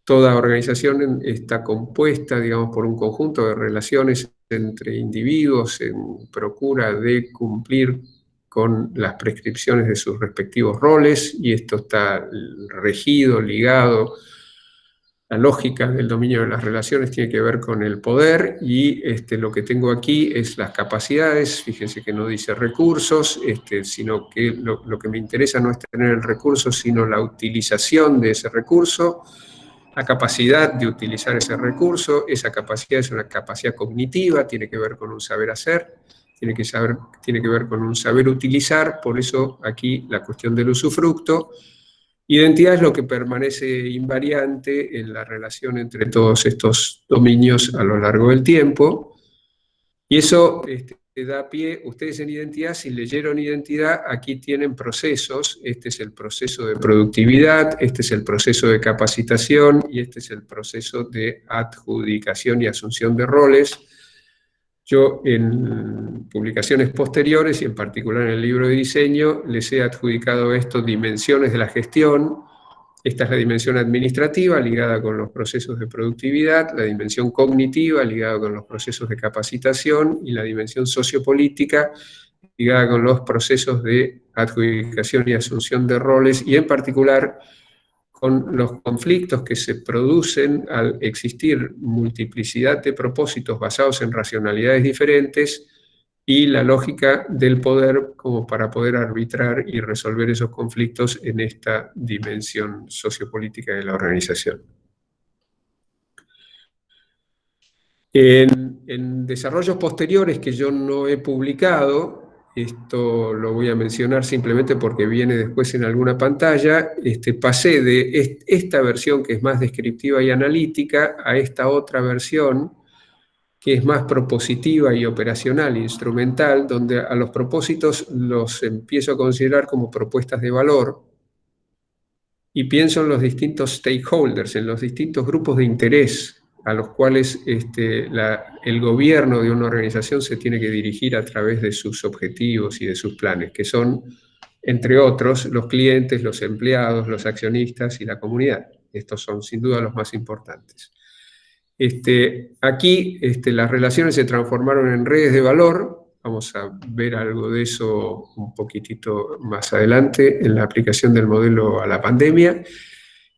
Toda organización está compuesta, digamos, por un conjunto de relaciones entre individuos en procura de cumplir con las prescripciones de sus respectivos roles, y esto está regido, ligado. La lógica del dominio de las relaciones tiene que ver con el poder, y lo que tengo aquí es las capacidades. Fíjense que no dice recursos, sino que lo que me interesa no es tener el recurso, sino la utilización de ese recurso, la capacidad de utilizar ese recurso. Esa capacidad es una capacidad cognitiva, tiene que ver con un saber hacer, tiene que ver con un saber utilizar, por eso aquí la cuestión del usufructo. Identidad es lo que permanece invariante en la relación entre todos estos dominios a lo largo del tiempo, y eso da pie. Ustedes en identidad, si leyeron identidad, aquí tienen procesos. Este es el proceso de productividad, este es el proceso de capacitación y este es el proceso de adjudicación y asunción de roles. Yo en publicaciones posteriores y en particular en el libro de diseño les he adjudicado esto dimensiones de la gestión. Esta es la dimensión administrativa ligada con los procesos de productividad, la dimensión cognitiva ligada con los procesos de capacitación y la dimensión sociopolítica ligada con los procesos de adjudicación y asunción de roles, y en particular con los conflictos que se producen al existir multiplicidad de propósitos basados en racionalidades diferentes y la lógica del poder como para poder arbitrar y resolver esos conflictos en esta dimensión sociopolítica de la organización. En desarrollos posteriores que yo no he publicado, esto lo voy a mencionar simplemente porque viene después en alguna pantalla, pasé de esta versión que es más descriptiva y analítica a esta otra versión que es más propositiva y operacional, instrumental, donde a los propósitos los empiezo a considerar como propuestas de valor y pienso en los distintos stakeholders, en los distintos grupos de interés a los cuales el gobierno de una organización se tiene que dirigir a través de sus objetivos y de sus planes, que son, entre otros, los clientes, los empleados, los accionistas y la comunidad. Estos son, sin duda, los más importantes. Aquí las relaciones se transformaron en redes de valor vamos a ver algo de eso un poquitito más adelante en la aplicación del modelo a la pandemia.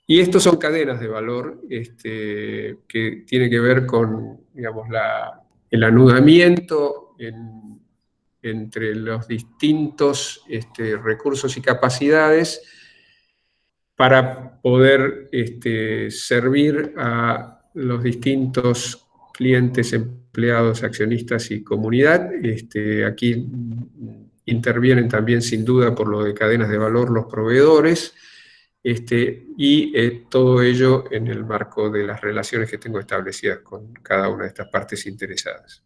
Y estos son cadenas de valor que tienen que ver con, digamos, el anudamiento entre los distintos recursos y capacidades para poder servir a los distintos clientes, empleados, accionistas y comunidad. Aquí intervienen también, sin duda, por lo de cadenas de valor, los proveedores, y todo ello en el marco de las relaciones que tengo establecidas con cada una de estas partes interesadas.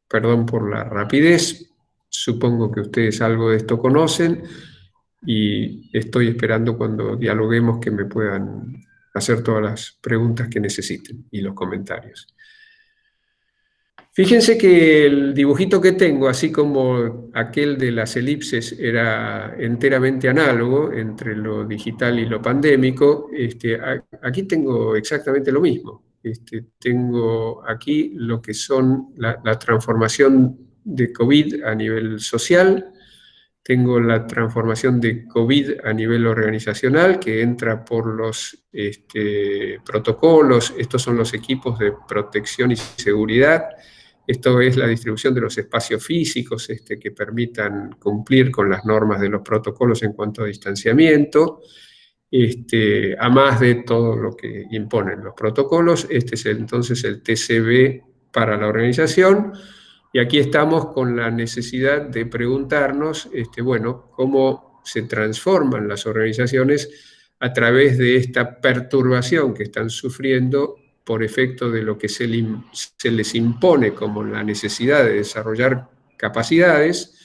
Perdón por la rapidez, supongo que ustedes algo de esto conocen, y estoy esperando cuando dialoguemos que me puedan hacer todas las preguntas que necesiten y los comentarios. Fíjense que el dibujito que tengo, así como aquel de las elipses era enteramente análogo entre lo digital y lo pandémico, aquí tengo exactamente lo mismo. Tengo aquí lo que son la transformación de COVID a nivel social, tengo la transformación de COVID a nivel organizacional, que entra por los protocolos. Estos son los equipos de protección y seguridad. Esto es la distribución de los espacios físicos que permitan cumplir con las normas de los protocolos en cuanto a distanciamiento, a más de todo lo que imponen los protocolos. Este es entonces el TCB para la organización. Y aquí estamos con la necesidad de preguntarnos, bueno, cómo se transforman las organizaciones a través de esta perturbación que están sufriendo por efecto de lo que se les impone como la necesidad de desarrollar capacidades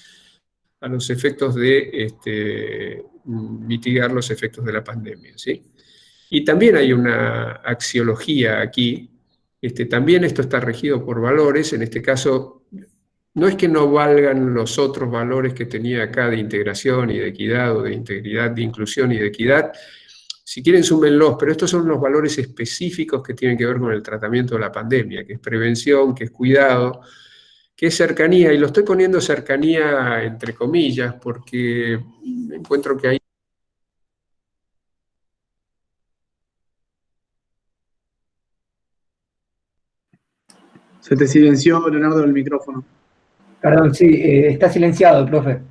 a los efectos de mitigar los efectos de la pandemia, ¿sí? Y también hay una axiología aquí. También esto está regido por valores. En este caso, no es que no valgan los otros valores que tenía acá de integración y de equidad, o de integridad, de inclusión y de equidad. Si quieren, súmenlos, pero estos son los valores específicos que tienen que ver con el tratamiento de la pandemia, que es prevención, que es cuidado, que es cercanía. Y lo estoy poniendo cercanía entre comillas, porque encuentro que hay... Se te silenció, Leonardo, el micrófono. Perdón, sí, está silenciado, profe.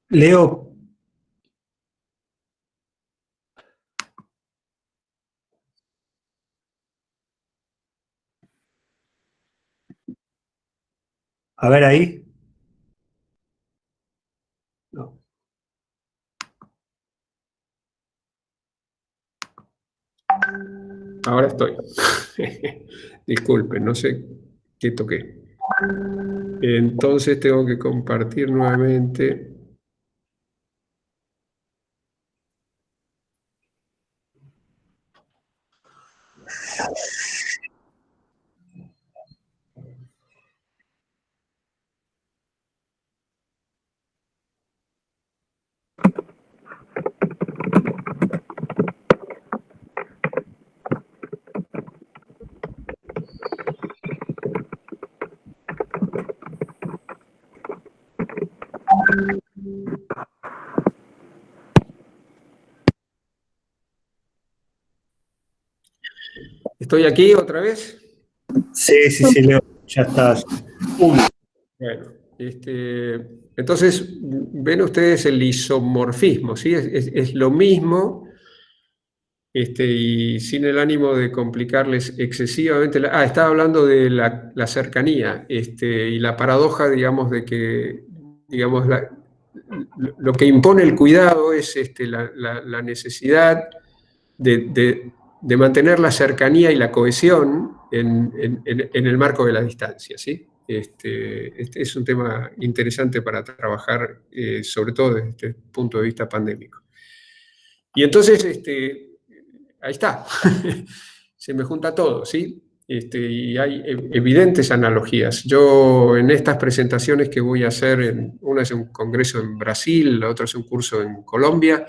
Leo. A ver ahí. No. Ahora estoy. Disculpen, no sé qué toqué. Entonces tengo que compartir nuevamente. ¿Estoy aquí otra vez? Sí, Leo, ya estás. Bueno, entonces ven ustedes el isomorfismo, ¿sí? Es lo mismo, y sin el ánimo de complicarles excesivamente. Estaba hablando de la cercanía, y la paradoja, digamos, de que, digamos, lo que impone el cuidado es la necesidad de mantener la cercanía y la cohesión en el marco de la distancia, ¿sí? Este es un tema interesante para trabajar, sobre todo desde este punto de vista pandémico. Y entonces, ahí está, se me junta todo, ¿sí? y hay evidentes analogías. Yo en estas presentaciones que voy a hacer, una es un congreso en Brasil, la otra es un curso en Colombia,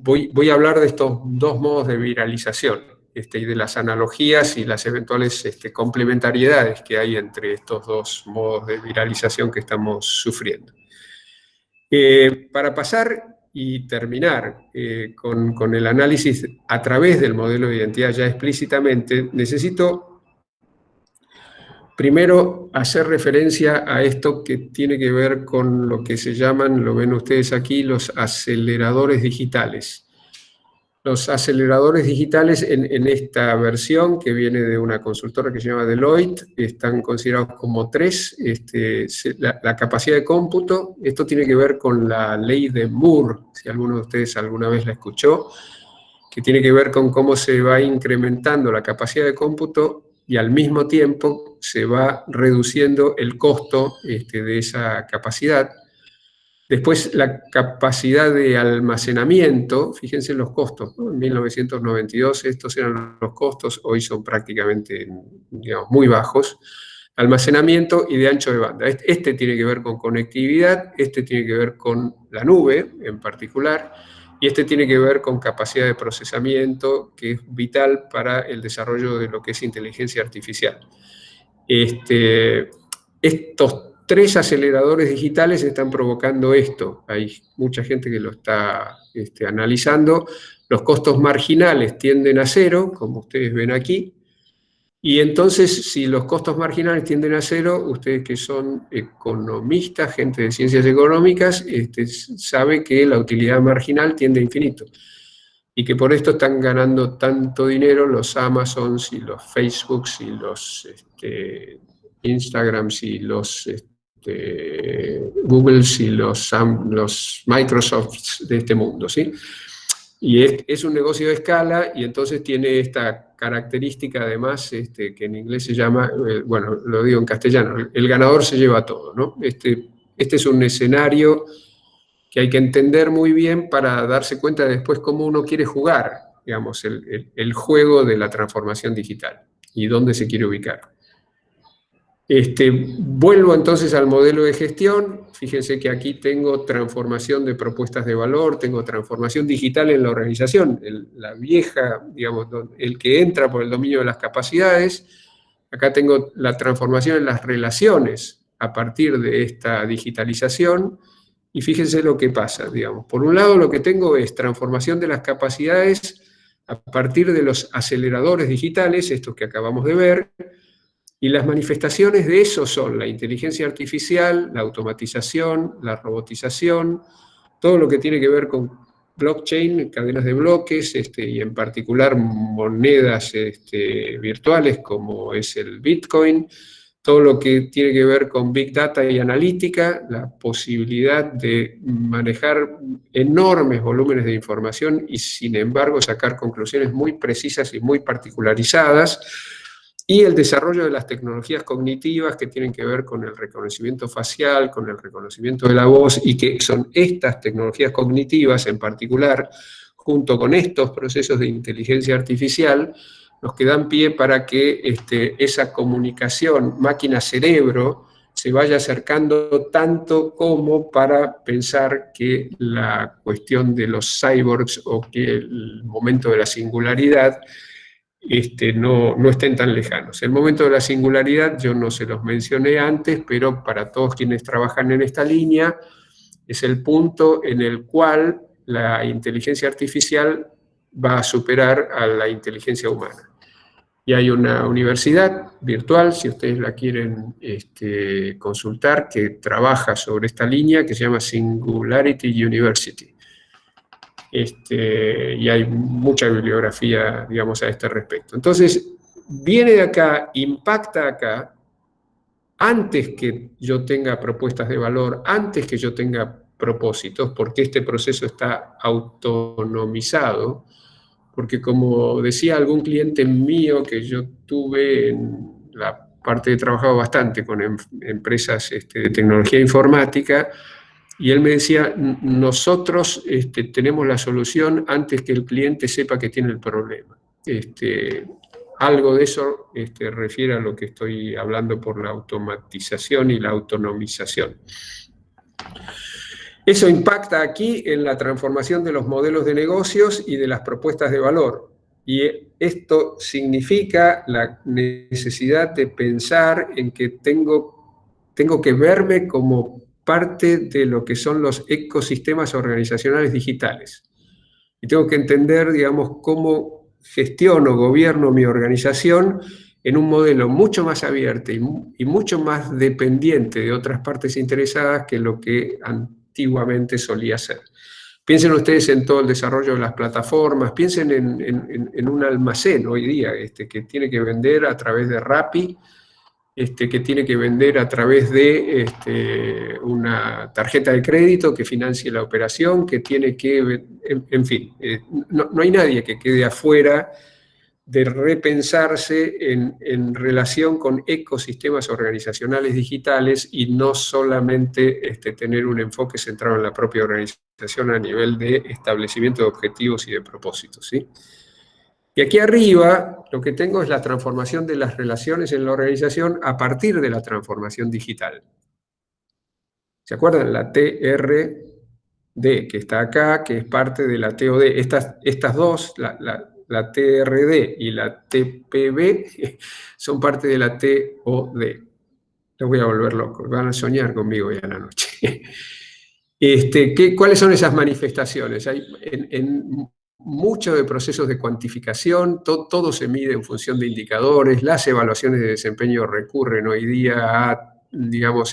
voy a hablar de estos dos modos de viralización, y de las analogías y las eventuales complementariedades que hay entre estos dos modos de viralización que estamos sufriendo. Para pasar y terminar con el análisis a través del modelo de identidad ya explícitamente, necesito primero hacer referencia a esto que tiene que ver con lo que se llaman, lo ven ustedes aquí, los aceleradores digitales. Los aceleradores digitales en esta versión, que viene de una consultora que se llama Deloitte, están considerados como 3. La capacidad de cómputo, esto tiene que ver con la ley de Moore, si alguno de ustedes alguna vez la escuchó, que tiene que ver con cómo se va incrementando la capacidad de cómputo y al mismo tiempo se va reduciendo el costo de esa capacidad. Después, la capacidad de almacenamiento, fíjense en los costos, ¿no? En 1992 estos eran los costos, hoy son prácticamente, digamos, muy bajos. Almacenamiento y de ancho de banda. Este tiene que ver con conectividad, este tiene que ver con la nube en particular, y este tiene que ver con capacidad de procesamiento, que es vital para el desarrollo de lo que es inteligencia artificial. Estos 3 aceleradores digitales están provocando esto. Hay mucha gente que lo está analizando. Los costos marginales tienden a 0, como ustedes ven aquí. Y entonces, si los costos marginales tienden a 0, ustedes que son economistas, gente de ciencias económicas, sabe que la utilidad marginal tiende a infinito. Y que por esto están ganando tanto dinero los Amazons y los Facebooks y los Instagrams y los Googles y los Microsofts de este mundo, ¿sí? Y es un negocio de escala y entonces tiene esta característica además que en inglés se llama, bueno, lo digo en castellano, el ganador se lleva todo, ¿no? Este es un escenario que hay que entender muy bien para darse cuenta de después cómo uno quiere jugar, digamos, el juego de la transformación digital y dónde se quiere ubicar. Vuelvo entonces al modelo de gestión. Fíjense que aquí tengo transformación de propuestas de valor, tengo transformación digital en la organización, la vieja, digamos, el que entra por el dominio de las capacidades. Acá tengo la transformación en las relaciones a partir de esta digitalización. Y fíjense lo que pasa, digamos. Por un lado, lo que tengo es transformación de las capacidades a partir de los aceleradores digitales, estos que acabamos de ver. Y las manifestaciones de eso son la inteligencia artificial, la automatización, la robotización, todo lo que tiene que ver con blockchain, cadenas de bloques, y en particular monedas virtuales como es el Bitcoin, todo lo que tiene que ver con Big Data y analítica, la posibilidad de manejar enormes volúmenes de información y sin embargo sacar conclusiones muy precisas y muy particularizadas, y el desarrollo de las tecnologías cognitivas que tienen que ver con el reconocimiento facial, con el reconocimiento de la voz, y que son estas tecnologías cognitivas en particular, junto con estos procesos de inteligencia artificial, los que dan pie para que esa comunicación máquina-cerebro se vaya acercando tanto como para pensar que la cuestión de los cyborgs o que el momento de la singularidad no estén tan lejanos. El momento de la singularidad yo no se los mencioné antes, pero para todos quienes trabajan en esta línea es el punto en el cual la inteligencia artificial va a superar a la inteligencia humana. Y hay una universidad virtual, si ustedes la quieren consultar, que trabaja sobre esta línea, que se llama Singularity University. Y hay mucha bibliografía, digamos, a este respecto. Entonces, viene de acá, impacta acá, antes que yo tenga propuestas de valor, antes que yo tenga propósitos, porque este proceso está autonomizado, porque como decía algún cliente mío que yo tuve en la parte, he trabajado bastante con empresas de tecnología informática, y él me decía, nosotros tenemos la solución antes que el cliente sepa que tiene el problema. algo de eso refiere a lo que estoy hablando por la automatización y la autonomización. Eso impacta aquí en la transformación de los modelos de negocios y de las propuestas de valor. Y esto significa la necesidad de pensar en que tengo que verme como parte de lo que son los ecosistemas organizacionales digitales. Y tengo que entender, digamos, cómo gestiono, gobierno mi organización en un modelo mucho más abierto y mucho más dependiente de otras partes interesadas que lo que antiguamente solía ser. Piensen ustedes en todo el desarrollo de las plataformas, piensen en un almacén hoy día que tiene que vender a través de Rappi, que tiene que vender a través de una tarjeta de crédito que financie la operación, que tiene que, en fin, no hay nadie que quede afuera de repensarse en relación con ecosistemas organizacionales digitales y no solamente tener un enfoque centrado en la propia organización a nivel de establecimiento de objetivos y de propósitos, ¿sí? Y aquí arriba lo que tengo es la transformación de las relaciones en la organización a partir de la transformación digital. ¿Se acuerdan? La TRD, que está acá, que es parte de la TOD. Estas dos, la TRD y la TPB, son parte de la TOD. Los voy a volver locos, van a soñar conmigo ya en la noche. ¿Cuáles son esas manifestaciones? Hay en muchos de procesos de cuantificación, todo se mide en función de indicadores, las evaluaciones de desempeño recurren hoy día a, digamos,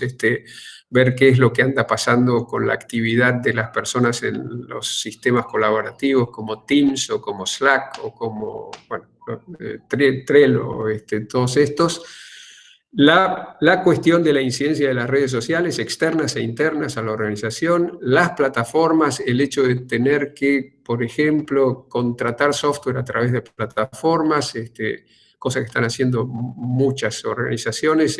ver qué es lo que anda pasando con la actividad de las personas en los sistemas colaborativos como Teams o como Slack o como, bueno, Trello, todos estos. La cuestión de la incidencia de las redes sociales externas e internas a la organización, las plataformas, el hecho de tener que, por ejemplo, contratar software a través de plataformas, cosa que están haciendo muchas organizaciones,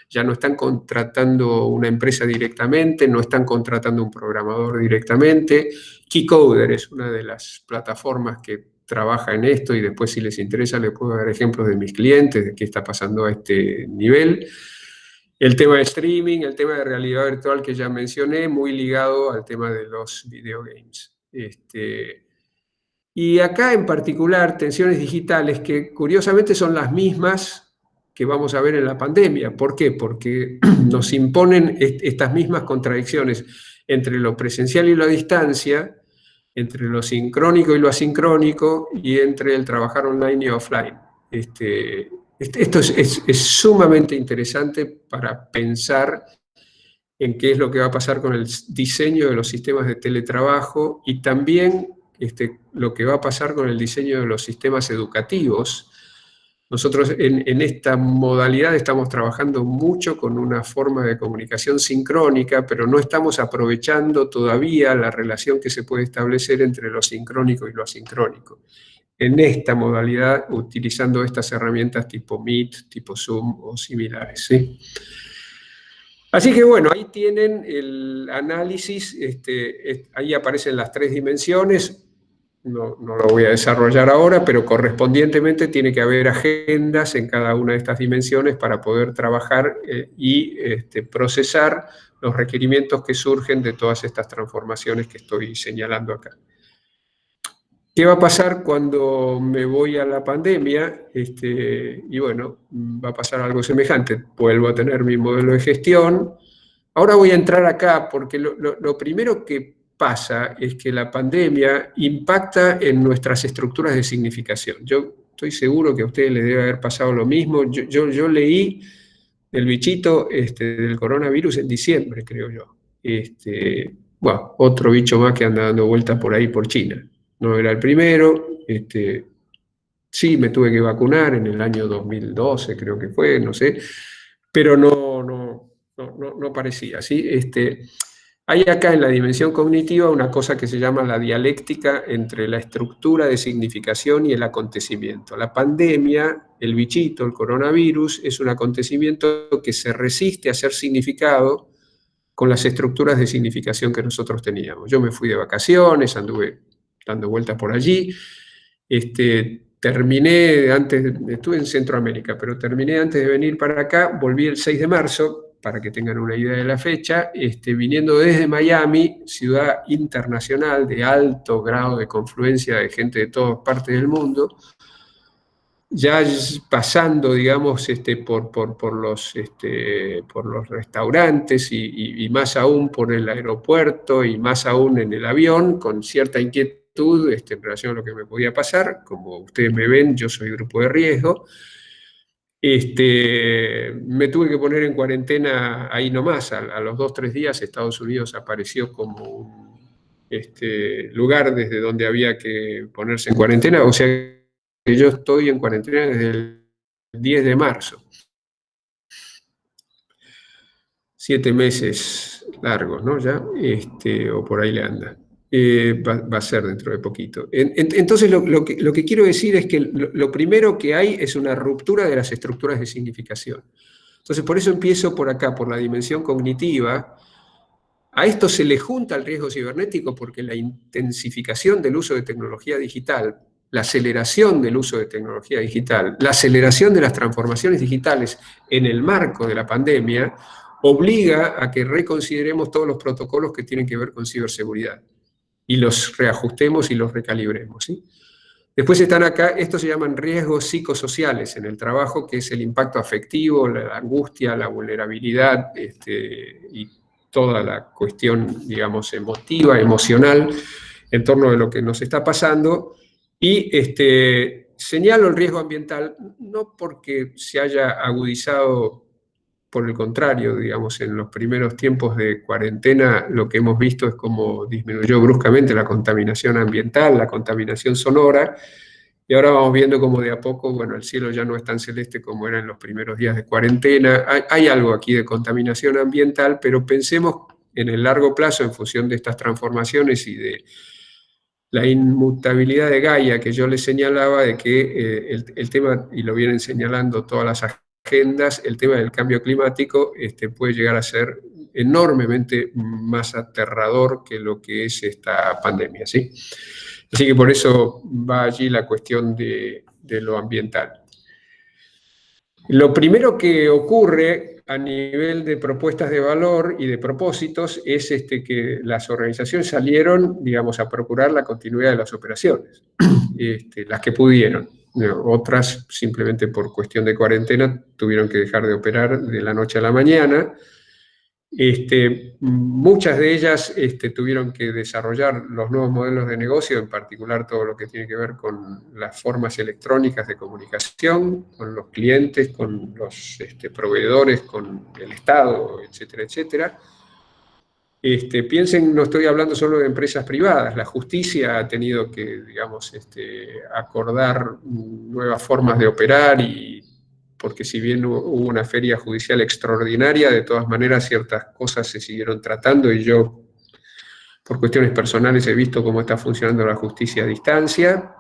ya no están contratando una empresa directamente, no están contratando un programador directamente. Keycoder es una de las plataformas que trabaja en esto y después, si les interesa, les puedo dar ejemplos de mis clientes, de qué está pasando a este nivel. El tema de streaming, el tema de realidad virtual que ya mencioné, muy ligado al tema de los videogames. Y acá en particular, tensiones digitales que curiosamente son las mismas que vamos a ver en la pandemia. ¿Por qué? Porque nos imponen estas mismas contradicciones entre lo presencial y la distancia, entre lo sincrónico y lo asincrónico, y entre el trabajar online y offline. Esto es sumamente interesante para pensar en qué es lo que va a pasar con el diseño de los sistemas de teletrabajo y también lo que va a pasar con el diseño de los sistemas educativos. Nosotros en esta modalidad estamos trabajando mucho con una forma de comunicación sincrónica, pero no estamos aprovechando todavía la relación que se puede establecer entre lo sincrónico y lo asincrónico. En esta modalidad, utilizando estas herramientas tipo Meet, tipo Zoom o similares, ¿sí? Así que bueno, ahí tienen el análisis, ahí aparecen las tres dimensiones. No lo voy a desarrollar ahora, pero correspondientemente tiene que haber agendas en cada una de estas dimensiones para poder trabajar y procesar los requerimientos que surgen de todas estas transformaciones que estoy señalando acá. ¿Qué va a pasar cuando me voy a la pandemia? Y bueno, va a pasar algo semejante. Vuelvo a tener mi modelo de gestión. Ahora voy a entrar acá porque lo primero que pasa es que la pandemia impacta en nuestras estructuras de significación. Yo estoy seguro que a ustedes les debe haber pasado lo mismo. Yo leí el bichito del coronavirus en diciembre, creo yo. Bueno, otro bicho más que anda dando vueltas por ahí por China. No era el primero. Sí, me tuve que vacunar en el año 2012, creo que fue, no sé, pero no parecía, ¿sí? Hay acá en la dimensión cognitiva una cosa que se llama la dialéctica entre la estructura de significación y el acontecimiento. La pandemia, el bichito, el coronavirus, es un acontecimiento que se resiste a ser significado con las estructuras de significación que nosotros teníamos. Yo me fui de vacaciones, anduve dando vueltas por allí, estuve en Centroamérica, pero terminé antes de venir para acá, volví el 6 de marzo, para que tengan una idea de la fecha, viniendo desde Miami, ciudad internacional de alto grado de confluencia de gente de todas partes del mundo, ya pasando, digamos, por los restaurantes y más aún por el aeropuerto y más aún en el avión, con cierta inquietud en relación a lo que me podía pasar. Como ustedes me ven, yo soy grupo de riesgo. Me tuve que poner en cuarentena ahí nomás. A los 2-3 días Estados Unidos apareció como un lugar desde donde había que ponerse en cuarentena. O sea que yo estoy en cuarentena desde el 10 de marzo. 7 meses largos, ¿no? Ya, o por ahí le anda. Va a ser dentro de poquito. Entonces, lo que quiero decir es que lo primero que hay es una ruptura de las estructuras de significación. Entonces, por eso empiezo por acá, por la dimensión cognitiva. A esto se le junta el riesgo cibernético porque la intensificación del uso de tecnología digital, la aceleración del uso de tecnología digital, la aceleración de las transformaciones digitales en el marco de la pandemia, obliga a que reconsideremos todos los protocolos que tienen que ver con ciberseguridad y los reajustemos y los recalibremos, ¿sí? Después están acá, estos se llaman riesgos psicosociales en el trabajo, que es el impacto afectivo, la angustia, la vulnerabilidad y toda la cuestión, digamos, emotiva, emocional, en torno de lo que nos está pasando. Y señalo el riesgo ambiental, no porque se haya agudizado, por el contrario, digamos, en los primeros tiempos de cuarentena lo que hemos visto es cómo disminuyó bruscamente la contaminación ambiental, la contaminación sonora, y ahora vamos viendo cómo de a poco, bueno, el cielo ya no es tan celeste como era en los primeros días de cuarentena. Hay algo aquí de contaminación ambiental, pero pensemos en el largo plazo en función de estas transformaciones y de la inmutabilidad de Gaia que yo les señalaba, de que el tema, y lo vienen señalando todas las agendas, el tema del cambio climático puede llegar a ser enormemente más aterrador que lo que es esta pandemia, ¿sí? Así que por eso va allí la cuestión de lo ambiental. Lo primero que ocurre a nivel de propuestas de valor y de propósitos es que las organizaciones salieron, digamos, a procurar la continuidad de las operaciones, las que pudieron. Otras, simplemente por cuestión de cuarentena, tuvieron que dejar de operar de la noche a la mañana. Muchas de ellas tuvieron que desarrollar los nuevos modelos de negocio, en particular todo lo que tiene que ver con las formas electrónicas de comunicación, con los clientes, con los proveedores, con el Estado, etcétera, etcétera. Piensen, no estoy hablando solo de empresas privadas, la justicia ha tenido que, digamos, acordar nuevas formas de operar, y porque si bien hubo una feria judicial extraordinaria, de todas maneras ciertas cosas se siguieron tratando, y yo, por cuestiones personales, he visto cómo está funcionando la justicia a distancia,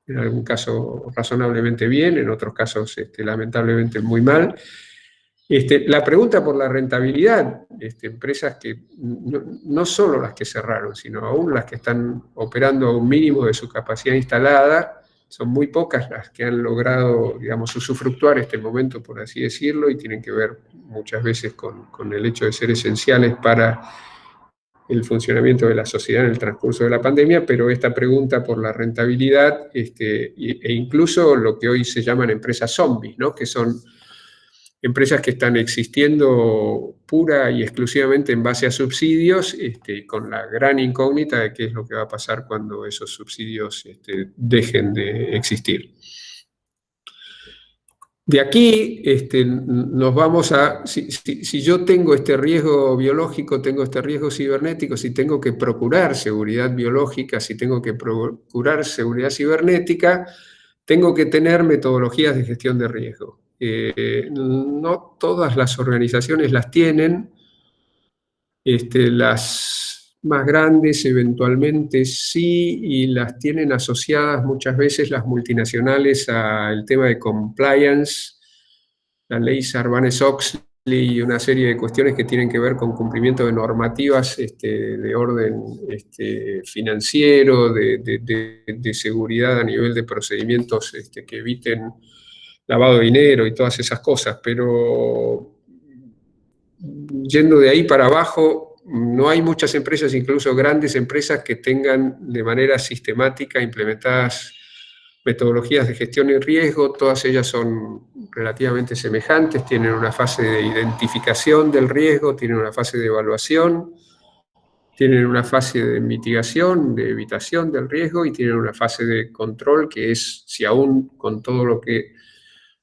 en algún caso razonablemente bien, en otros casos lamentablemente muy mal. La pregunta por la rentabilidad, empresas que no solo las que cerraron, sino aún las que están operando a un mínimo de su capacidad instalada, son muy pocas las que han logrado, digamos, usufructuar este momento, por así decirlo, y tienen que ver muchas veces con el hecho de ser esenciales para el funcionamiento de la sociedad en el transcurso de la pandemia, pero esta pregunta por la rentabilidad e incluso lo que hoy se llaman empresas zombies, ¿no? Que son empresas que están existiendo pura y exclusivamente en base a subsidios, con la gran incógnita de qué es lo que va a pasar cuando esos subsidios dejen de existir. De aquí nos vamos a, si yo tengo este riesgo biológico, tengo este riesgo cibernético, si tengo que procurar seguridad biológica, si tengo que procurar seguridad cibernética, tengo que tener metodologías de gestión de riesgo. No todas las organizaciones las tienen, las más grandes eventualmente sí, y las tienen asociadas muchas veces las multinacionales al tema de compliance, la ley Sarbanes-Oxley y una serie de cuestiones que tienen que ver con cumplimiento de normativas de orden financiero, de seguridad a nivel de procedimientos que eviten lavado de dinero y todas esas cosas, pero yendo de ahí para abajo, no hay muchas empresas, incluso grandes empresas, que tengan de manera sistemática implementadas metodologías de gestión y riesgo. Todas ellas son relativamente semejantes, tienen una fase de identificación del riesgo, tienen una fase de evaluación, tienen una fase de mitigación, de evitación del riesgo, y tienen una fase de control, que es si aún con todo lo que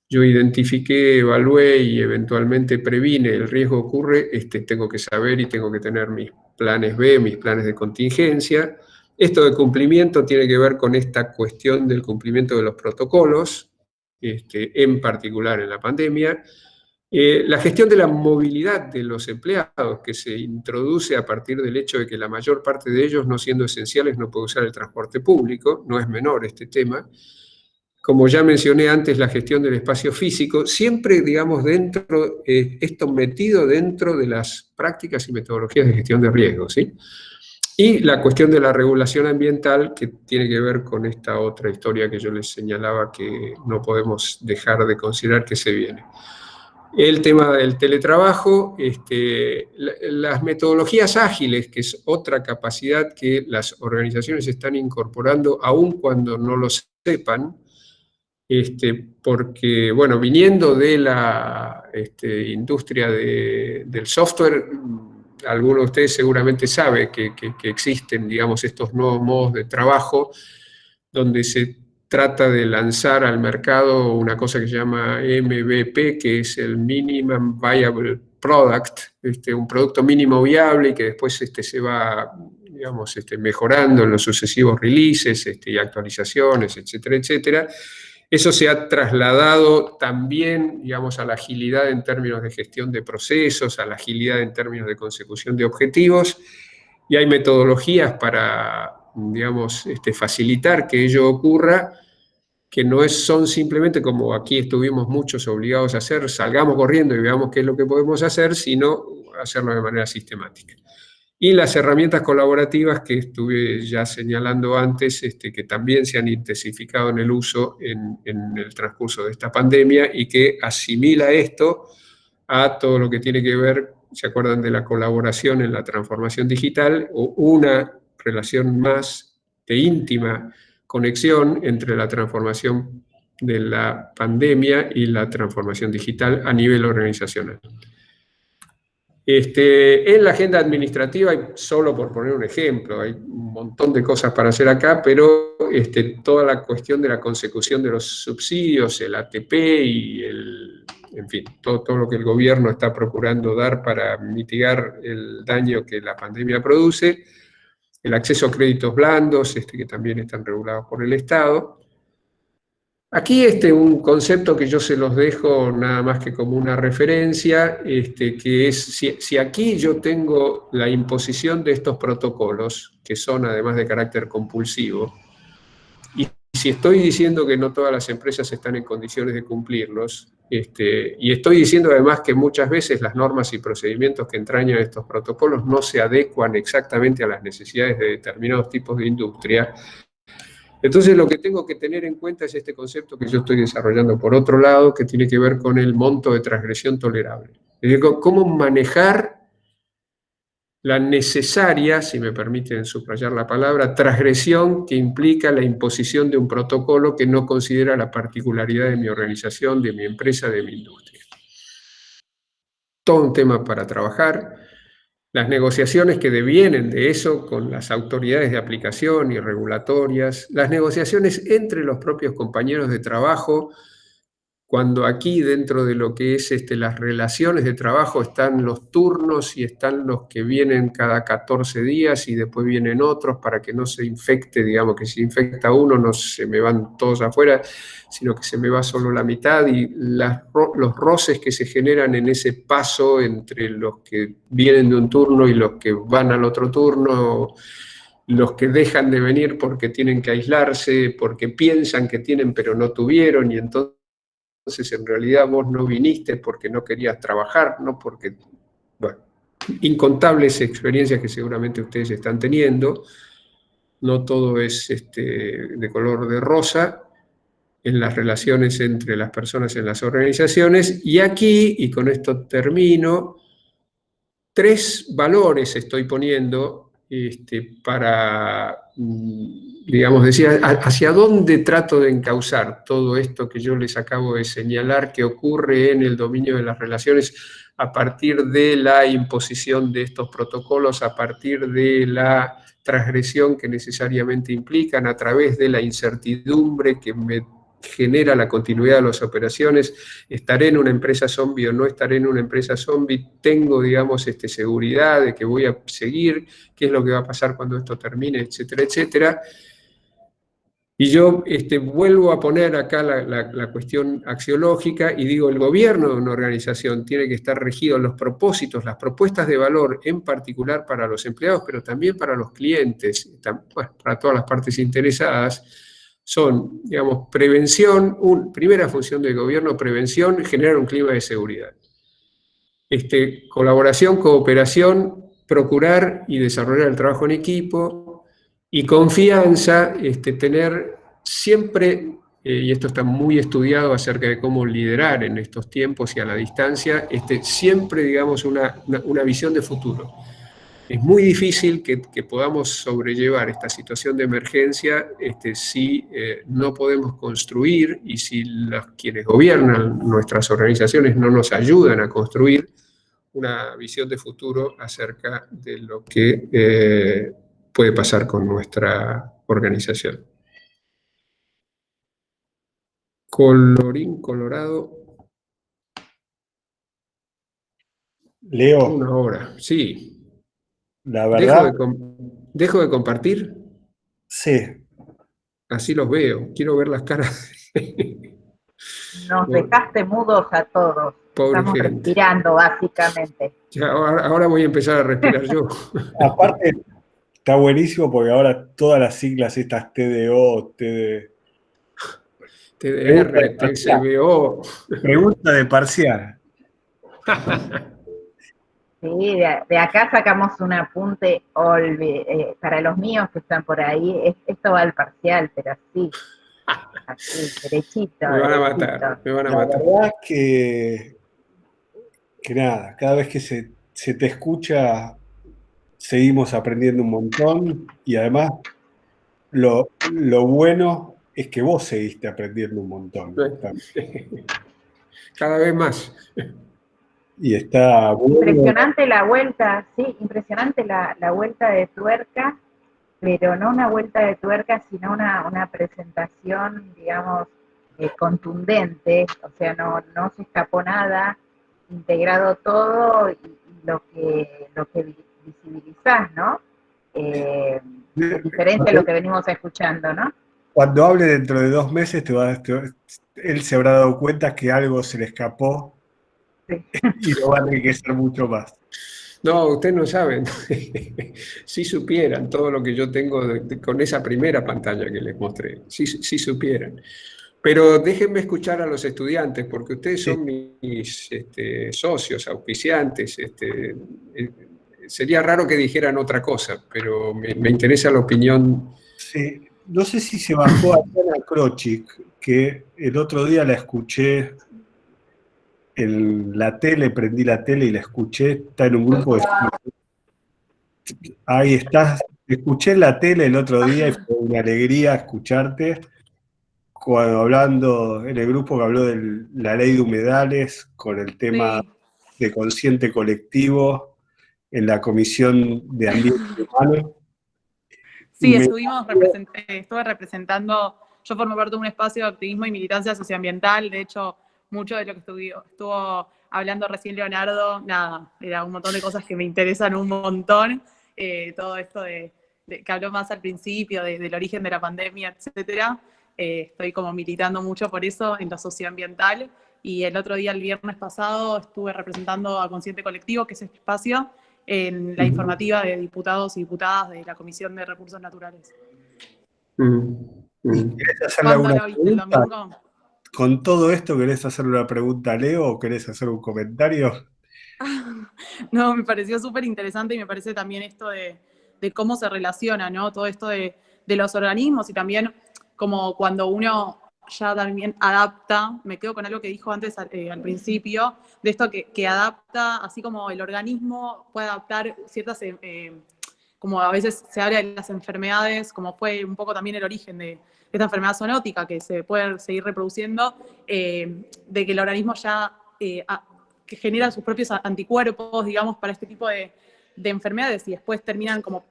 yo identifiqué, evalué y eventualmente previne, el riesgo ocurre, tengo que saber y tengo que tener mis planes B, mis planes de contingencia. Esto de cumplimiento tiene que ver con esta cuestión del cumplimiento de los protocolos, en particular en la pandemia. La gestión de la movilidad de los empleados, que se introduce a partir del hecho de que la mayor parte de ellos, no siendo esenciales, no puede usar el transporte público, no es menor este tema. Como ya mencioné antes, la gestión del espacio físico, siempre, digamos, esto metido dentro de las prácticas y metodologías de gestión de riesgos, ¿sí? Y la cuestión de la regulación ambiental, que tiene que ver con esta otra historia que yo les señalaba, que no podemos dejar de considerar que se viene. El tema del teletrabajo, las metodologías ágiles, que es otra capacidad que las organizaciones están incorporando, aun cuando no lo sepan, porque, bueno, viniendo de la industria del software, alguno de ustedes seguramente sabe que existen, digamos, estos nuevos modos de trabajo, donde se trata de lanzar al mercado una cosa que se llama MVP, que es el Minimum Viable Product, un producto mínimo viable, y que después se va, digamos, mejorando en los sucesivos releases y actualizaciones, etcétera, etcétera. Eso se ha trasladado también, digamos, a la agilidad en términos de gestión de procesos, a la agilidad en términos de consecución de objetivos, y hay metodologías para, digamos, facilitar que ello ocurra, que no son simplemente, como aquí estuvimos muchos obligados a hacer, salgamos corriendo y veamos qué es lo que podemos hacer, sino hacerlo de manera sistemática. Y las herramientas colaborativas que estuve ya señalando antes, que también se han intensificado en el uso en el transcurso de esta pandemia, y que asimila esto a todo lo que tiene que ver, ¿se acuerdan de la colaboración en la transformación digital? O una relación más de íntima conexión entre la transformación de la pandemia y la transformación digital a nivel organizacional. En la agenda administrativa, solo por poner un ejemplo, hay un montón de cosas para hacer acá, pero toda la cuestión de la consecución de los subsidios, el ATP y en fin, todo lo que el gobierno está procurando dar para mitigar el daño que la pandemia produce, el acceso a créditos blandos, que también están regulados por el Estado. Aquí un concepto que yo se los dejo nada más que como una referencia, que es, si aquí yo tengo la imposición de estos protocolos, que son además de carácter compulsivo, y si estoy diciendo que no todas las empresas están en condiciones de cumplirlos, y estoy diciendo además que muchas veces las normas y procedimientos que entrañan estos protocolos no se adecuan exactamente a las necesidades de determinados tipos de industria, entonces lo que tengo que tener en cuenta es este concepto que yo estoy desarrollando por otro lado, que tiene que ver con el monto de transgresión tolerable. Es decir, cómo manejar la necesaria, si me permiten subrayar la palabra, transgresión que implica la imposición de un protocolo que no considera la particularidad de mi organización, de mi empresa, de mi industria. Todo un tema para trabajar. Las negociaciones que devienen de eso con las autoridades de aplicación y regulatorias, las negociaciones entre los propios compañeros de trabajo, cuando aquí dentro de lo que es las relaciones de trabajo están los turnos y están los que vienen cada 14 días y después vienen otros para que no se infecte, digamos que si infecta uno no se me van todos afuera, sino que se me va solo la mitad, y los roces que se generan en ese paso entre los que vienen de un turno y los que van al otro turno, los que dejan de venir porque tienen que aislarse, porque piensan que tienen pero no tuvieron, y entonces entonces en realidad vos no viniste porque no querías trabajar, no porque, bueno, incontables experiencias que seguramente ustedes están teniendo, no todo es de color de rosa en las relaciones entre las personas en las organizaciones, y aquí, y con esto termino, 3 valores estoy poniendo para, digamos, decir, hacia dónde trato de encauzar todo esto que yo les acabo de señalar que ocurre en el dominio de las relaciones a partir de la imposición de estos protocolos, a partir de la transgresión que necesariamente implican, a través de la incertidumbre que me genera la continuidad de las operaciones. ¿Estaré en una empresa zombie o no estaré en una empresa zombie? Tengo, digamos, seguridad de que voy a seguir, qué es lo que va a pasar cuando esto termine, etcétera, etcétera. Y yo vuelvo a poner acá la cuestión axiológica y digo, el gobierno de una organización tiene que estar regido en los propósitos, las propuestas de valor, en particular para los empleados, pero también para los clientes, bueno, para todas las partes interesadas. Son, digamos, prevención, primera función del gobierno, prevención, generar un clima de seguridad. Colaboración, cooperación, procurar y desarrollar el trabajo en equipo, y confianza, tener siempre, y esto está muy estudiado acerca de cómo liderar en estos tiempos y a la distancia, siempre, digamos, una visión de futuro. Es muy difícil que podamos sobrellevar esta situación de emergencia si no podemos construir y si quienes gobiernan nuestras organizaciones no nos ayudan a construir una visión de futuro acerca de lo que puede pasar con nuestra organización. Colorín colorado. Leo. 1 hora, sí. La verdad. ¿Dejo de compartir? Sí. Así los veo. Quiero ver las caras. Nos dejaste mudos a todos. Pobre Estamos gente. respirando, básicamente. Ya, ahora voy a empezar a respirar yo. Aparte, está buenísimo porque ahora todas las siglas, estas TDO, TDR, TCBO. Pregunta de parcial. Sí, de acá sacamos un apunte para los míos que están por ahí. Esto va al parcial, pero así, derechito. Me van a matar. La verdad que nada, cada vez que se te escucha, seguimos aprendiendo un montón, y además lo bueno es que vos seguiste aprendiendo un montón. Cada vez más. Y está bueno. Impresionante la vuelta, sí, impresionante la vuelta de tuerca, pero no una vuelta de tuerca, sino una presentación, digamos, contundente, o sea, no se escapó nada, integrado todo y lo que visibilizás, ¿no? Es diferente a lo que venimos escuchando, ¿no? Cuando hable dentro de 2 meses, él se habrá dado cuenta que algo se le escapó. Sí. Y lo va a enriquecer mucho más. No, ustedes no saben. Si supieran todo lo que yo tengo con esa primera pantalla que les mostré, si supieran. Pero déjenme escuchar a los estudiantes, porque ustedes son mis socios, auspiciantes. Sería raro que dijeran otra cosa, pero me interesa la opinión. Sí, no sé si se bajó a Diana Krochik, que el otro día la escuché en la tele, prendí la tele y la escuché, está en un grupo de... Ahí estás, escuché en la tele el otro día y fue una alegría escucharte cuando hablando en el grupo que habló de la ley de humedales con el tema de consciente colectivo en la Comisión de Ambiente Humano. Sí, estuve representando, yo formo parte de un espacio de activismo y militancia socioambiental, de hecho, mucho de lo que estuvo hablando recién Leonardo, nada, era un montón de cosas que me interesan un montón, todo esto que habló más al principio, del origen de la pandemia, etcétera, estoy como militando mucho por eso en lo socioambiental, y el otro día, el viernes pasado, estuve representando a Consciente Colectivo, que es este espacio, en la informativa de diputados y diputadas de la Comisión de Recursos Naturales. ¿Quieres hacerle alguna pregunta? con todo esto, ¿querés hacer una pregunta a Leo o querés hacer un comentario? No, me pareció súper interesante y me parece también esto de cómo se relaciona, ¿no? Todo esto de los organismos y también como cuando uno ya también adapta, me quedo con algo que dijo antes al principio, de esto que adapta, así como el organismo puede adaptar ciertas, como a veces se habla de las enfermedades, como fue un poco también el origen de esta enfermedad zoonótica que se puede seguir reproduciendo, de que el organismo ya que genera sus propios anticuerpos, digamos, para este tipo de enfermedades y después terminan como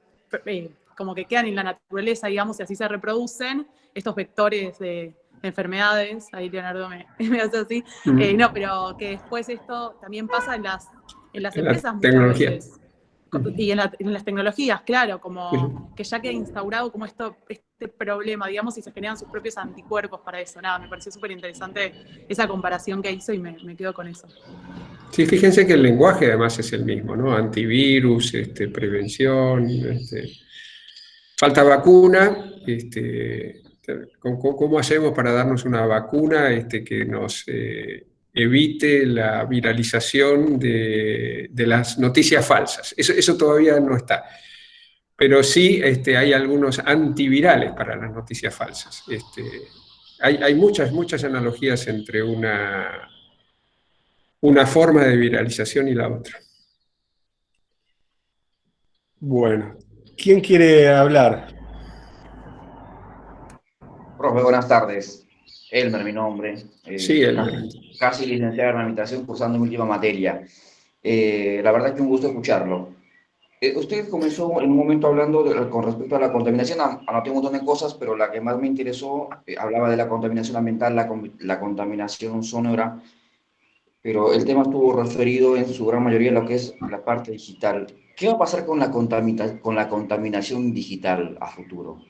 que quedan en la naturaleza, digamos, y así se reproducen estos vectores de enfermedades. Ahí Leonardo me hace así. No, pero que después esto también pasa en las empresas muchas tecnología. veces. Y en las tecnologías, claro, como que ya queda instaurado como este problema, digamos, y se generan sus propios anticuerpos para eso. Nada, me pareció súper interesante esa comparación que hizo y me quedo con eso. Sí, fíjense que el lenguaje además es el mismo, ¿no? Antivirus, prevención, falta vacuna, ¿cómo hacemos para darnos una vacuna que nos evite la viralización de las noticias falsas? Eso todavía no está. Pero sí hay algunos antivirales para las noticias falsas. Hay muchas analogías entre una forma de viralización y la otra. Bueno, ¿quién quiere hablar? Profe, buenas tardes. Elmer, mi nombre. Sí, Elmer. Casi licenciado en administración, cursando mi última materia. La verdad que un gusto escucharlo. Usted comenzó en un momento hablando con respecto a la contaminación. Anoté un montón de cosas, pero la que más me interesó, hablaba de la contaminación ambiental, la contaminación sonora, pero el tema estuvo referido en su gran mayoría a lo que es la parte digital. ¿Qué va a pasar con la contaminación digital a futuro?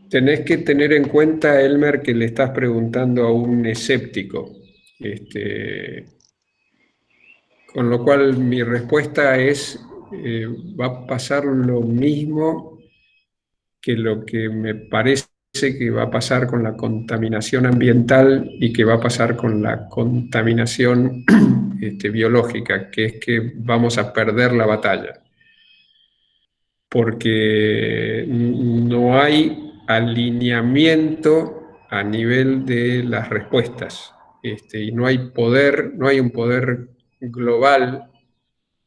Tenés que tener en cuenta, Elmer, que le estás preguntando a un escéptico. Con lo cual mi respuesta es, va a pasar lo mismo que lo que me parece que va a pasar con la contaminación ambiental y que va a pasar con la contaminación biológica, que es que vamos a perder la batalla. Porque no hay alineamiento a nivel de las respuestas, y no hay un poder global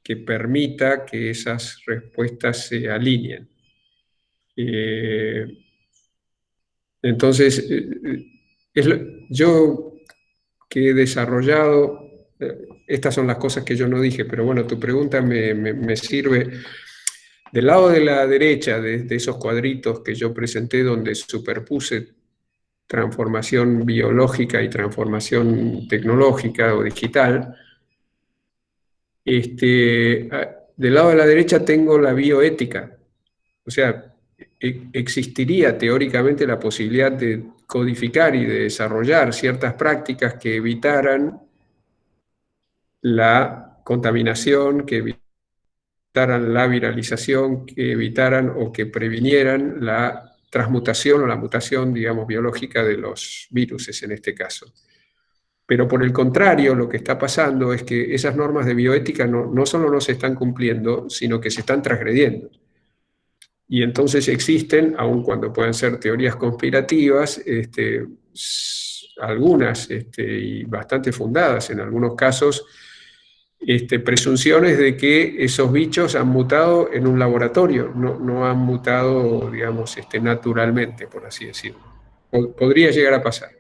que permita que esas respuestas se alineen. Entonces, yo que he desarrollado, estas son las cosas que yo no dije, pero bueno, tu pregunta me sirve. Del lado de la derecha, de esos cuadritos que yo presenté donde superpuse transformación biológica y transformación tecnológica o digital, del lado de la derecha tengo la bioética. O sea, existiría teóricamente la posibilidad de codificar y de desarrollar ciertas prácticas que evitaran la contaminación, que evitaran la viralización, que evitaran o que previnieran la transmutación o la mutación, digamos, biológica de los virus en este caso. Pero por el contrario, lo que está pasando es que esas normas de bioética no solo no se están cumpliendo, sino que se están transgrediendo. Y entonces existen, aun cuando puedan ser teorías conspirativas, algunas y bastante fundadas en algunos casos, presunciones de que esos bichos han mutado en un laboratorio, no han mutado, digamos, naturalmente, por así decirlo. Podría llegar a pasar.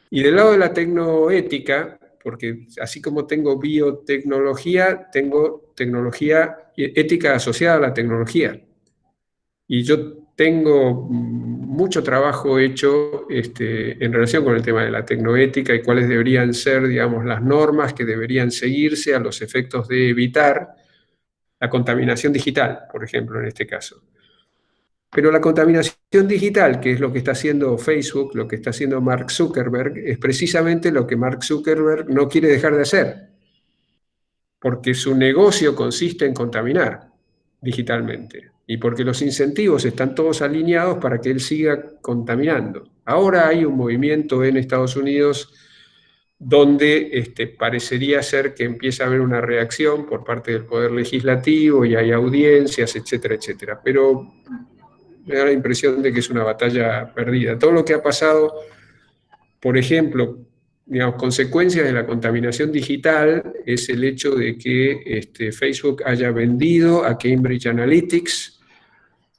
Y del lado de la tecnoética, porque así como tengo biotecnología, tengo tecnología ética asociada a la tecnología. Y yo tengo mucho trabajo hecho en relación con el tema de la tecnoética y cuáles deberían ser, digamos, las normas que deberían seguirse a los efectos de evitar la contaminación digital, por ejemplo, en este caso. Pero la contaminación digital, que es lo que está haciendo Facebook, lo que está haciendo Mark Zuckerberg, es precisamente lo que Mark Zuckerberg no quiere dejar de hacer, porque su negocio consiste en contaminar. digitalmente, y porque los incentivos están todos alineados para que él siga contaminando. Ahora hay un movimiento en Estados Unidos donde parecería ser que empieza a haber una reacción por parte del Poder Legislativo y hay audiencias, etcétera, etcétera. Pero me da la impresión de que es una batalla perdida. Todo lo que ha pasado, por ejemplo, digamos, consecuencias de la contaminación digital es el hecho de que Facebook haya vendido a Cambridge Analytics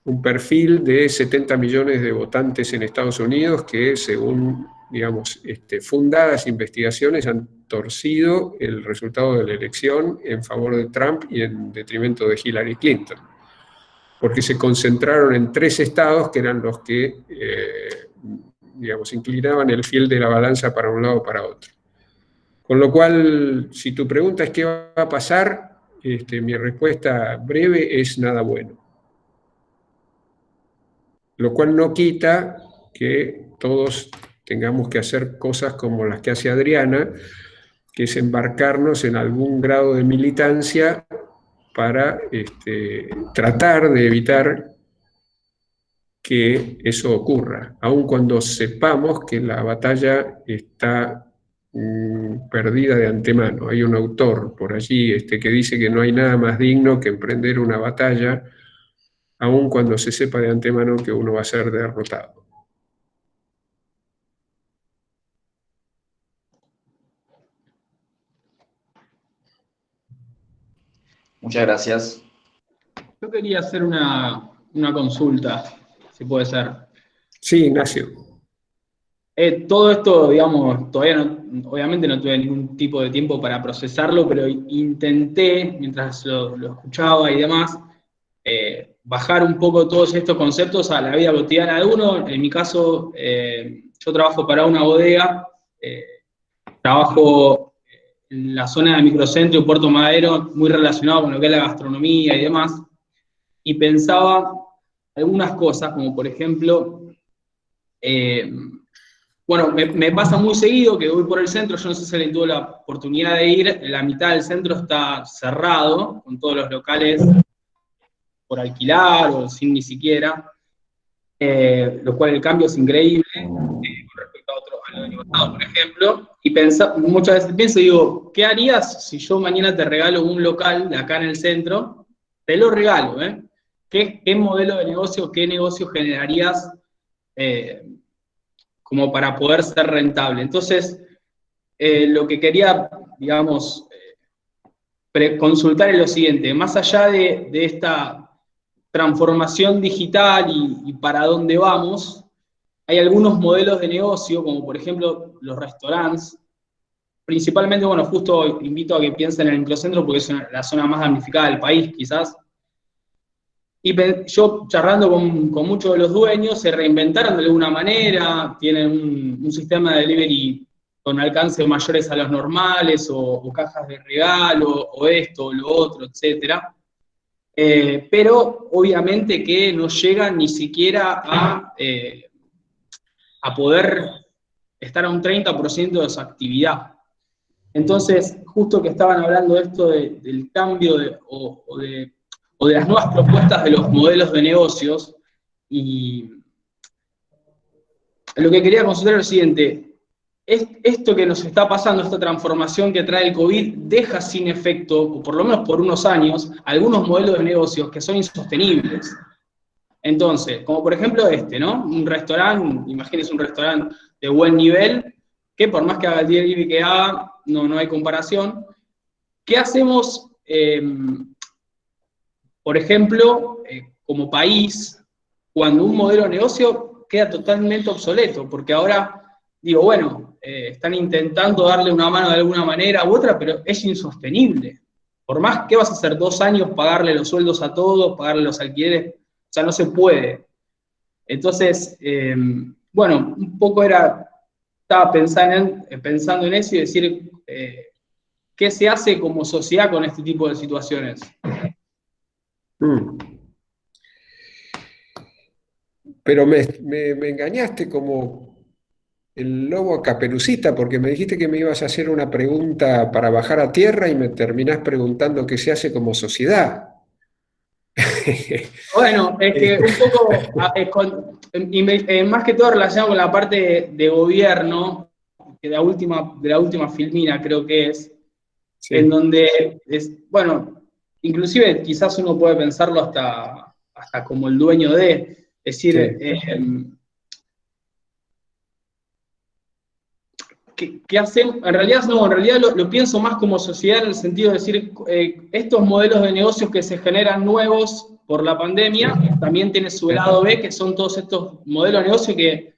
un perfil de 70 millones de votantes en Estados Unidos que, según, digamos, fundadas investigaciones, han torcido el resultado de la elección en favor de Trump y en detrimento de Hillary Clinton, porque se concentraron en 3 estados que eran los que, digamos, inclinaban el fiel de la balanza para un lado o para otro. Con lo cual, si tu pregunta es qué va a pasar, mi respuesta breve es nada bueno. Lo cual no quita que todos tengamos que hacer cosas como las que hace Adriana, que es embarcarnos en algún grado de militancia para tratar de evitar que eso ocurra, aun cuando sepamos que la batalla está perdida de antemano. Hay un autor por allí que dice que no hay nada más digno que emprender una batalla aun cuando se sepa de antemano que uno va a ser derrotado. Muchas gracias. Yo quería hacer una consulta, si puede ser. Sí, Ignacio. Todo esto, digamos, todavía no, obviamente no tuve ningún tipo de tiempo para procesarlo, pero intenté, mientras lo escuchaba y demás, bajar un poco todos estos conceptos a la vida cotidiana de uno. En mi caso, yo trabajo para una bodega, trabajo en la zona de microcentro y Puerto Madero, muy relacionado con lo que es la gastronomía y demás, y pensaba algunas cosas, como por ejemplo, bueno, me pasa muy seguido que voy por el centro, yo no sé si alguien tuvo la oportunidad de ir, la mitad del centro está cerrado, con todos los locales por alquilar o sin ni siquiera, lo cual el cambio es increíble con respecto a otro, al año pasado, por ejemplo, y muchas veces pienso y digo, ¿qué harías si yo mañana te regalo un local de acá en el centro? Te lo regalo, ¿eh? ¿Qué modelo de negocio, qué negocio generarías como para poder ser rentable? Entonces, lo que quería, digamos, consultar es lo siguiente, más allá de esta transformación digital y para dónde vamos, hay algunos modelos de negocio, como por ejemplo los restaurantes, principalmente, bueno, justo invito a que piensen en el microcentro porque es la zona más damnificada del país, quizás. Y yo charlando con muchos de los dueños, se reinventaron de alguna manera, tienen un sistema de delivery con alcances mayores a los normales, o cajas de regalo, o esto, o lo otro, etcétera. Pero obviamente que no llegan ni siquiera a poder estar a un 30% de su actividad. Entonces, justo que estaban hablando de esto del cambio o de las nuevas propuestas de los modelos de negocios, y lo que quería consultar es lo siguiente, esto que nos está pasando, esta transformación que trae el COVID, deja sin efecto, o por lo menos por unos años, algunos modelos de negocios que son insostenibles. Entonces, como por ejemplo ¿no? Un restaurante, imagínense un restaurante de buen nivel, que por más que haga el delivery que haga, no hay comparación. ¿Qué hacemos, por ejemplo, como país, cuando un modelo de negocio queda totalmente obsoleto? Porque ahora, digo, bueno, están intentando darle una mano de alguna manera u otra, pero es insostenible. Por más que vas a hacer 2 años, pagarle los sueldos a todos, pagarle los alquileres, o sea, no se puede. Entonces, bueno, un poco estaba pensando en eso y decir, ¿qué se hace como sociedad con este tipo de situaciones? Pero me engañaste como el lobo a Caperucita, porque me dijiste que me ibas a hacer una pregunta para bajar a tierra y me terminás preguntando qué se hace como sociedad. Bueno, es que un poco, más que todo relacionado con la parte de gobierno, que de la última filmina creo que es, Sí. en donde, bueno, inclusive quizás uno puede pensarlo hasta como el dueño de, es decir, ¿qué hacemos? En realidad no, en realidad lo pienso más como sociedad en el sentido de decir, estos modelos de negocios que se generan nuevos por la pandemia, también tiene su lado B, que son todos estos modelos de negocio que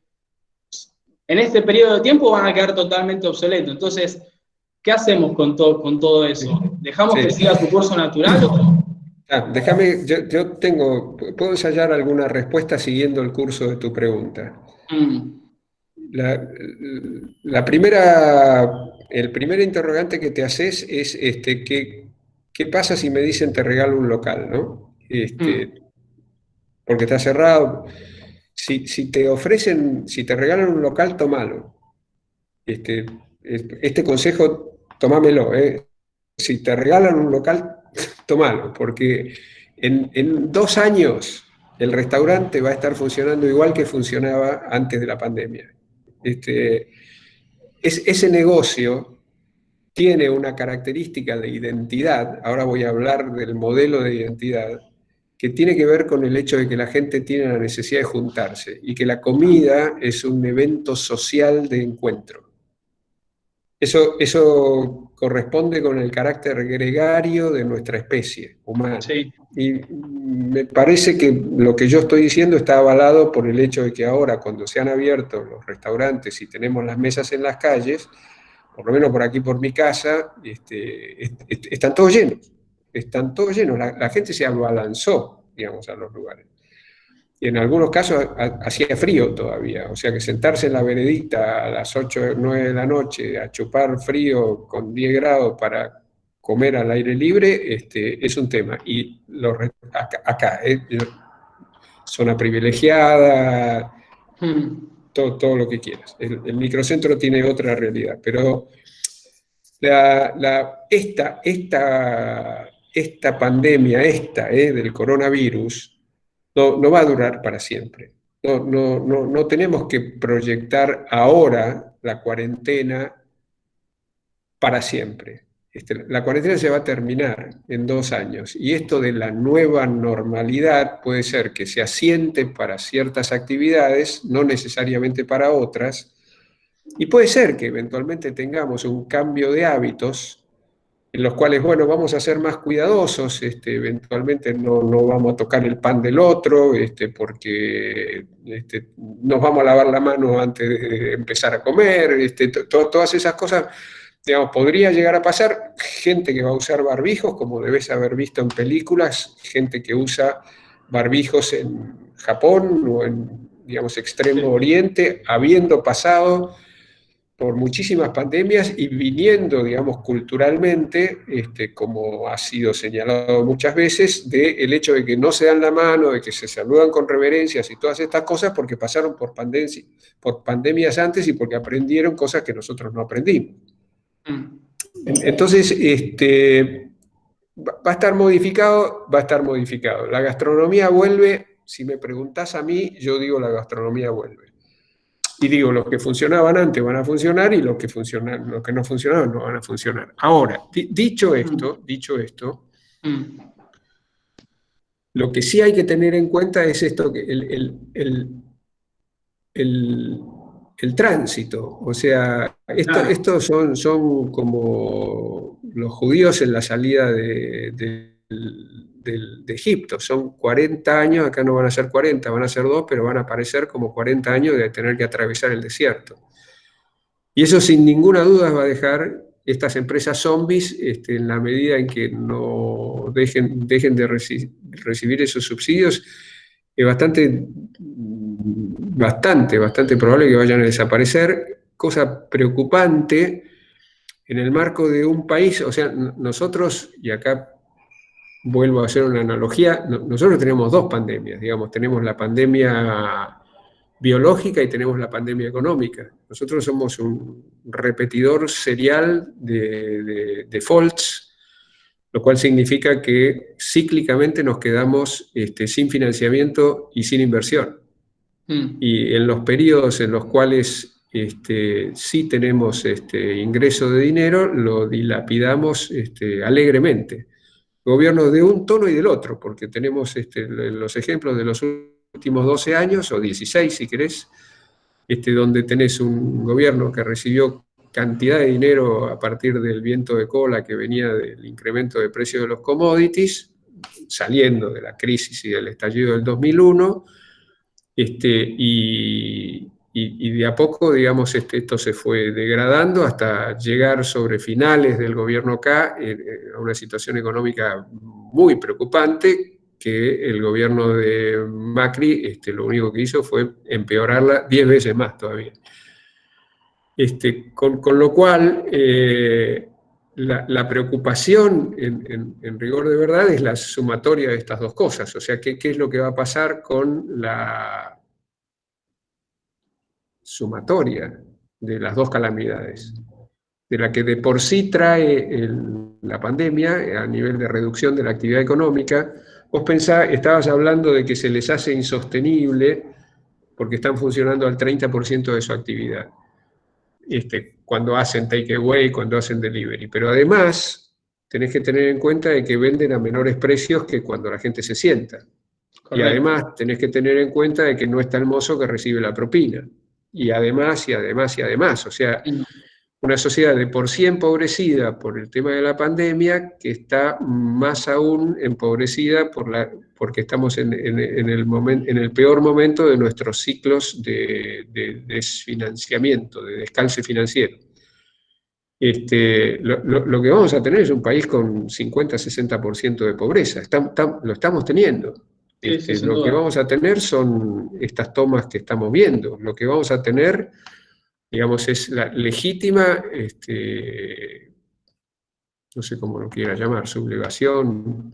en este periodo de tiempo van a quedar totalmente obsoletos. Entonces, ¿qué hacemos con todo eso? ¿Dejamos que siga su curso natural o...? Déjame, puedo ensayar alguna respuesta siguiendo el curso de tu pregunta. El primer interrogante que te haces es ¿qué pasa si me dicen te regalo un local, ¿no? Porque está cerrado. Si te ofrecen, si te regalan un local, tómalo. Este consejo, tomámelo. Si te regalan un local, tómalo, porque en 2 años el restaurante va a estar funcionando igual que funcionaba antes de la pandemia. Ese negocio tiene una característica de identidad, ahora voy a hablar del modelo de identidad, que tiene que ver con el hecho de que la gente tiene la necesidad de juntarse y que la comida es un evento social de encuentro. Eso corresponde con el carácter gregario de nuestra especie humana. Sí. Y me parece que lo que yo estoy diciendo está avalado por el hecho de que ahora, cuando se han abierto los restaurantes y tenemos las mesas en las calles, por lo menos por aquí, por mi casa, están todos llenos. Están todos llenos. La gente se abalanzó, digamos, a los lugares. Y en algunos casos hacía frío todavía, o sea que sentarse en la veredita a las 8 o 9 de la noche a chupar frío con 10 grados para comer al aire libre es un tema. Y acá, zona privilegiada, todo lo que quieras. El microcentro tiene otra realidad, pero esta pandemia, del coronavirus, no va a durar para siempre. No tenemos que proyectar ahora la cuarentena para siempre. La cuarentena se va a terminar en 2 años y esto de la nueva normalidad puede ser que se asiente para ciertas actividades, no necesariamente para otras, y puede ser que eventualmente tengamos un cambio de hábitos en los cuales, bueno, vamos a ser más cuidadosos, eventualmente no vamos a tocar el pan del otro, porque nos vamos a lavar la mano antes de empezar a comer, todas esas cosas, digamos, podría llegar a pasar. Gente que va a usar barbijos, como debes haber visto en películas, gente que usa barbijos en Japón o en, digamos, Extremo Oriente, habiendo pasado por muchísimas pandemias y viniendo, digamos, culturalmente, como ha sido señalado muchas veces, del hecho de que no se dan la mano, de que se saludan con reverencias y todas estas cosas porque pasaron por pandemias antes y porque aprendieron cosas que nosotros no aprendimos. Entonces, va a estar modificado. La gastronomía vuelve. Si me preguntás a mí, yo digo la gastronomía vuelve. Y digo, los que funcionaban antes van a funcionar y los que no funcionaban no van a funcionar. Ahora, dicho esto, lo que sí hay que tener en cuenta es esto, que el tránsito. O sea, estos son como los judíos en la salida de Egipto. Son 40 años, acá no van a ser 40, van a ser 2, pero van a parecer como 40 años de tener que atravesar el desierto. Y eso sin ninguna duda va a dejar estas empresas zombies, en la medida en que no dejen de recibir esos subsidios, es bastante probable que vayan a desaparecer, cosa preocupante en el marco de un país. O sea, nosotros, y acá vuelvo a hacer una analogía, nosotros tenemos 2 pandemias, digamos, tenemos la pandemia biológica y tenemos la pandemia económica. Nosotros somos un repetidor serial de defaults, lo cual significa que cíclicamente nos quedamos sin financiamiento y sin inversión. Y en los periodos en los cuales sí tenemos ingreso de dinero, lo dilapidamos alegremente. Gobiernos de un tono y del otro, porque tenemos los ejemplos de los últimos 12 años, o 16 si querés, donde tenés un gobierno que recibió cantidad de dinero a partir del viento de cola que venía del incremento de precios de los commodities, saliendo de la crisis y del estallido del 2001, y de a poco, digamos, esto se fue degradando hasta llegar sobre finales del gobierno acá a una situación económica muy preocupante, que el gobierno de Macri lo único que hizo fue empeorarla 10 veces más todavía. Con lo cual, la preocupación, en rigor de verdad, es la sumatoria de estas dos cosas. O sea, ¿qué es lo que va a pasar con la sumatoria de las dos calamidades? De la que de por sí trae la pandemia a nivel de reducción de la actividad económica. Vos estabas hablando de que se les hace insostenible porque están funcionando al 30% de su actividad. Cuando hacen takeaway, cuando hacen delivery. Pero además, tenés que tener en cuenta de que venden a menores precios que cuando la gente se sienta. Correcto. Y además, tenés que tener en cuenta de que no está el mozo que recibe la propina. Y además, o sea, una sociedad de por sí empobrecida por el tema de la pandemia, que está más aún empobrecida porque estamos en el peor momento de nuestros ciclos de desfinanciamiento, de descalce financiero. Lo que vamos a tener es un país con 50-60% de pobreza. Lo estamos teniendo. Lo que vamos a tener son estas tomas que estamos viendo. Lo que vamos a tener, digamos, es la legítima, no sé cómo lo quiera llamar, sublevación,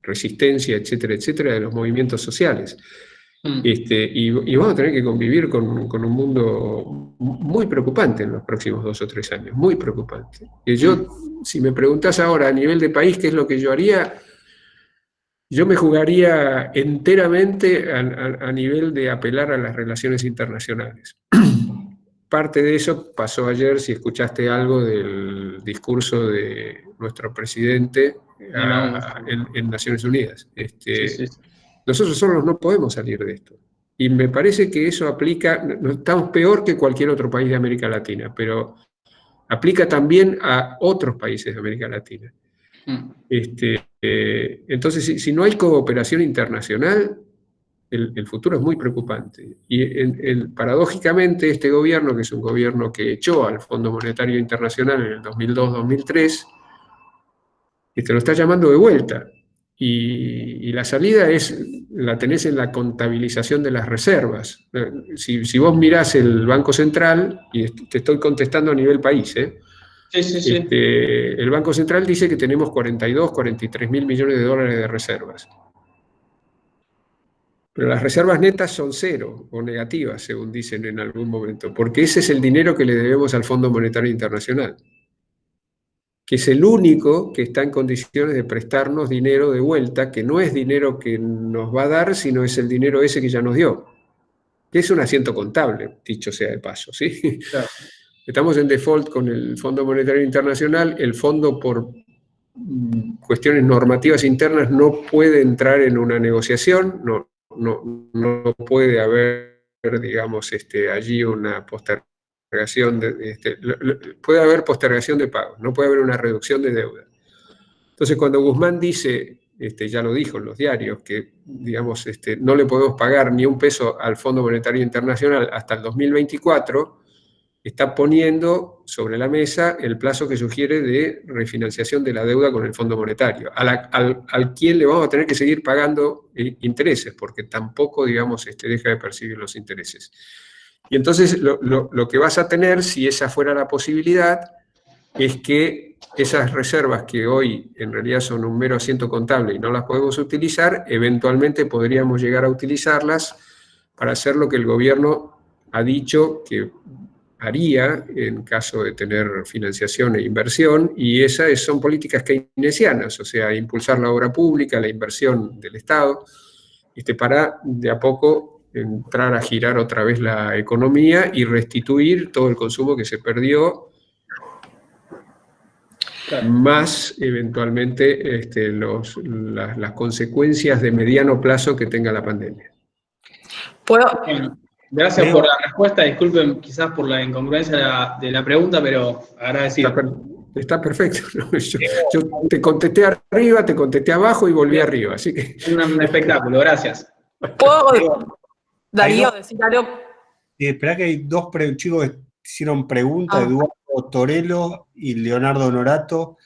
resistencia, etcétera, etcétera, de los movimientos sociales. Y vamos a tener que convivir con un mundo muy preocupante en los próximos 2 o 3 años, muy preocupante. Si me preguntás ahora a nivel de país qué es lo que yo haría, yo me jugaría enteramente a nivel de apelar a las relaciones internacionales. Parte de eso pasó ayer, si escuchaste algo del discurso de nuestro presidente en Naciones Unidas. Nosotros solos no podemos salir de esto. Y me parece que eso aplica, no estamos peor que cualquier otro país de América Latina, pero aplica también a otros países de América Latina. Entonces, si no hay cooperación internacional, el futuro es muy preocupante. Y paradójicamente este gobierno, que es un gobierno que echó al Fondo Monetario Internacional en el 2002-2003, lo está llamando de vuelta. Y la salida la tenés en la contabilización de las reservas. Si vos mirás el Banco Central, y te estoy contestando a nivel país, Sí. El Banco Central dice que tenemos 43 mil millones de dólares de reservas. Pero las reservas netas son 0 o negativas, según dicen en algún momento, porque ese es el dinero que le debemos al Fondo Monetario Internacional, que es el único que está en condiciones de prestarnos dinero de vuelta, que no es dinero que nos va a dar, sino es el dinero ese que ya nos dio, que es un asiento contable, dicho sea de paso, ¿sí? Claro. Estamos en default con el Fondo Monetario Internacional. El fondo, por cuestiones normativas internas, no puede entrar en una negociación, no puede haber, digamos, allí una postergación, puede haber postergación de pagos, no puede haber una reducción de deuda. Entonces, cuando Guzmán dice, ya lo dijo en los diarios, que, digamos, no le podemos pagar ni un peso al Fondo Monetario Internacional hasta el 2024, está poniendo sobre la mesa el plazo que sugiere de refinanciación de la deuda con el Fondo Monetario, al quien le vamos a tener que seguir pagando intereses, porque tampoco, digamos, deja de percibir los intereses. Y entonces lo que vas a tener, si esa fuera la posibilidad, es que esas reservas que hoy en realidad son un mero asiento contable y no las podemos utilizar, eventualmente podríamos llegar a utilizarlas para hacer lo que el gobierno ha dicho que haría en caso de tener financiación e inversión, y esas son políticas keynesianas, o sea, impulsar la obra pública, la inversión del Estado, para de a poco entrar a girar otra vez la economía y restituir todo el consumo que se perdió, más eventualmente las consecuencias de mediano plazo que tenga la pandemia. Bueno, gracias por la respuesta. Disculpen quizás por la incongruencia de la pregunta, pero agradecido. Está perfecto, ¿no? Yo te contesté arriba, te contesté abajo y volví arriba, así que... Un espectáculo, gracias. ¿Puedo, Darío, decir algo? Esperá que hay dos chicos que hicieron preguntas, Eduardo Torello y Leonardo Norato.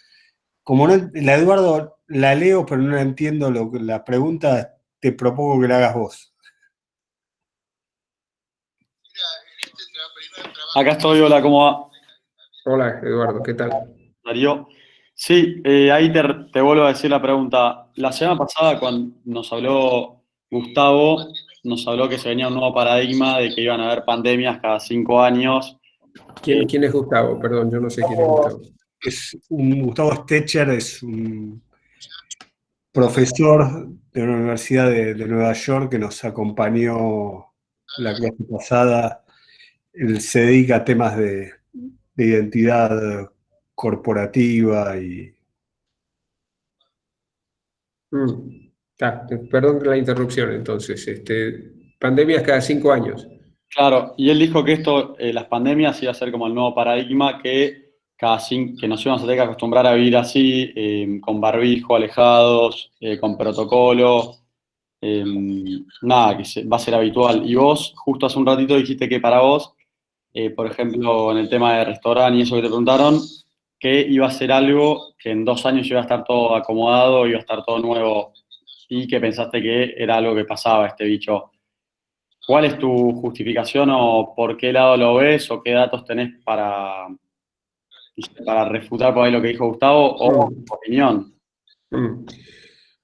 Como no, la Eduardo la leo, pero no la entiendo la pregunta, te propongo que la hagas vos. Acá estoy, hola, ¿cómo va? Hola, Eduardo, ¿qué tal? Darío. Sí, ahí te vuelvo a decir la pregunta. La semana pasada, cuando nos habló Gustavo, nos habló que se venía un nuevo paradigma de que iban a haber pandemias cada 5 años. ¿Quién es Gustavo? Perdón, yo no sé quién es Gustavo. Gustavo Stecher es un profesor de una universidad de Nueva York que nos acompañó la clase pasada. Él se dedica a temas de identidad corporativa y... Perdón la interrupción, entonces. Pandemias cada 5 años. Claro, y él dijo que las pandemias iba a ser como el nuevo paradigma que que nos íbamos a tener que acostumbrar a vivir así, con barbijo, alejados, con protocolo, nada, que va a ser habitual. Y vos, justo hace un ratito dijiste que para vos, por ejemplo, en el tema de restaurante y eso que te preguntaron, que iba a ser algo que en 2 años iba a estar todo acomodado, iba a estar todo nuevo, y que pensaste que era algo que pasaba, este bicho. ¿Cuál es tu justificación o por qué lado lo ves o qué datos tenés para refutar por ahí lo que dijo Gustavo o tu opinión?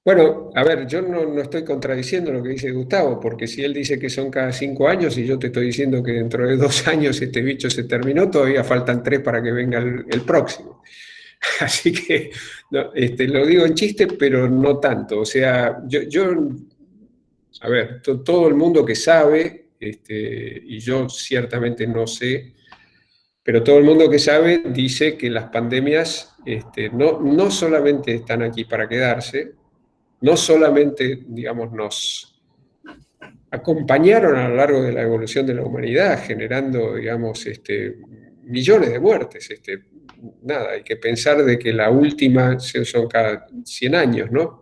Bueno, a ver, yo no estoy contradiciendo lo que dice Gustavo, porque si él dice que son cada 5 años y yo te estoy diciendo que dentro de 2 años este bicho se terminó, todavía faltan 3 para que venga el próximo. Así que lo digo en chiste, pero no tanto. O sea, a ver, todo el mundo que sabe, y yo ciertamente no sé, pero todo el mundo que sabe dice que las pandemias no solamente están aquí para quedarse, no solamente, digamos, nos acompañaron a lo largo de la evolución de la humanidad, generando, digamos, millones de muertes. Nada, hay que pensar de que la última son cada 100 años, ¿no?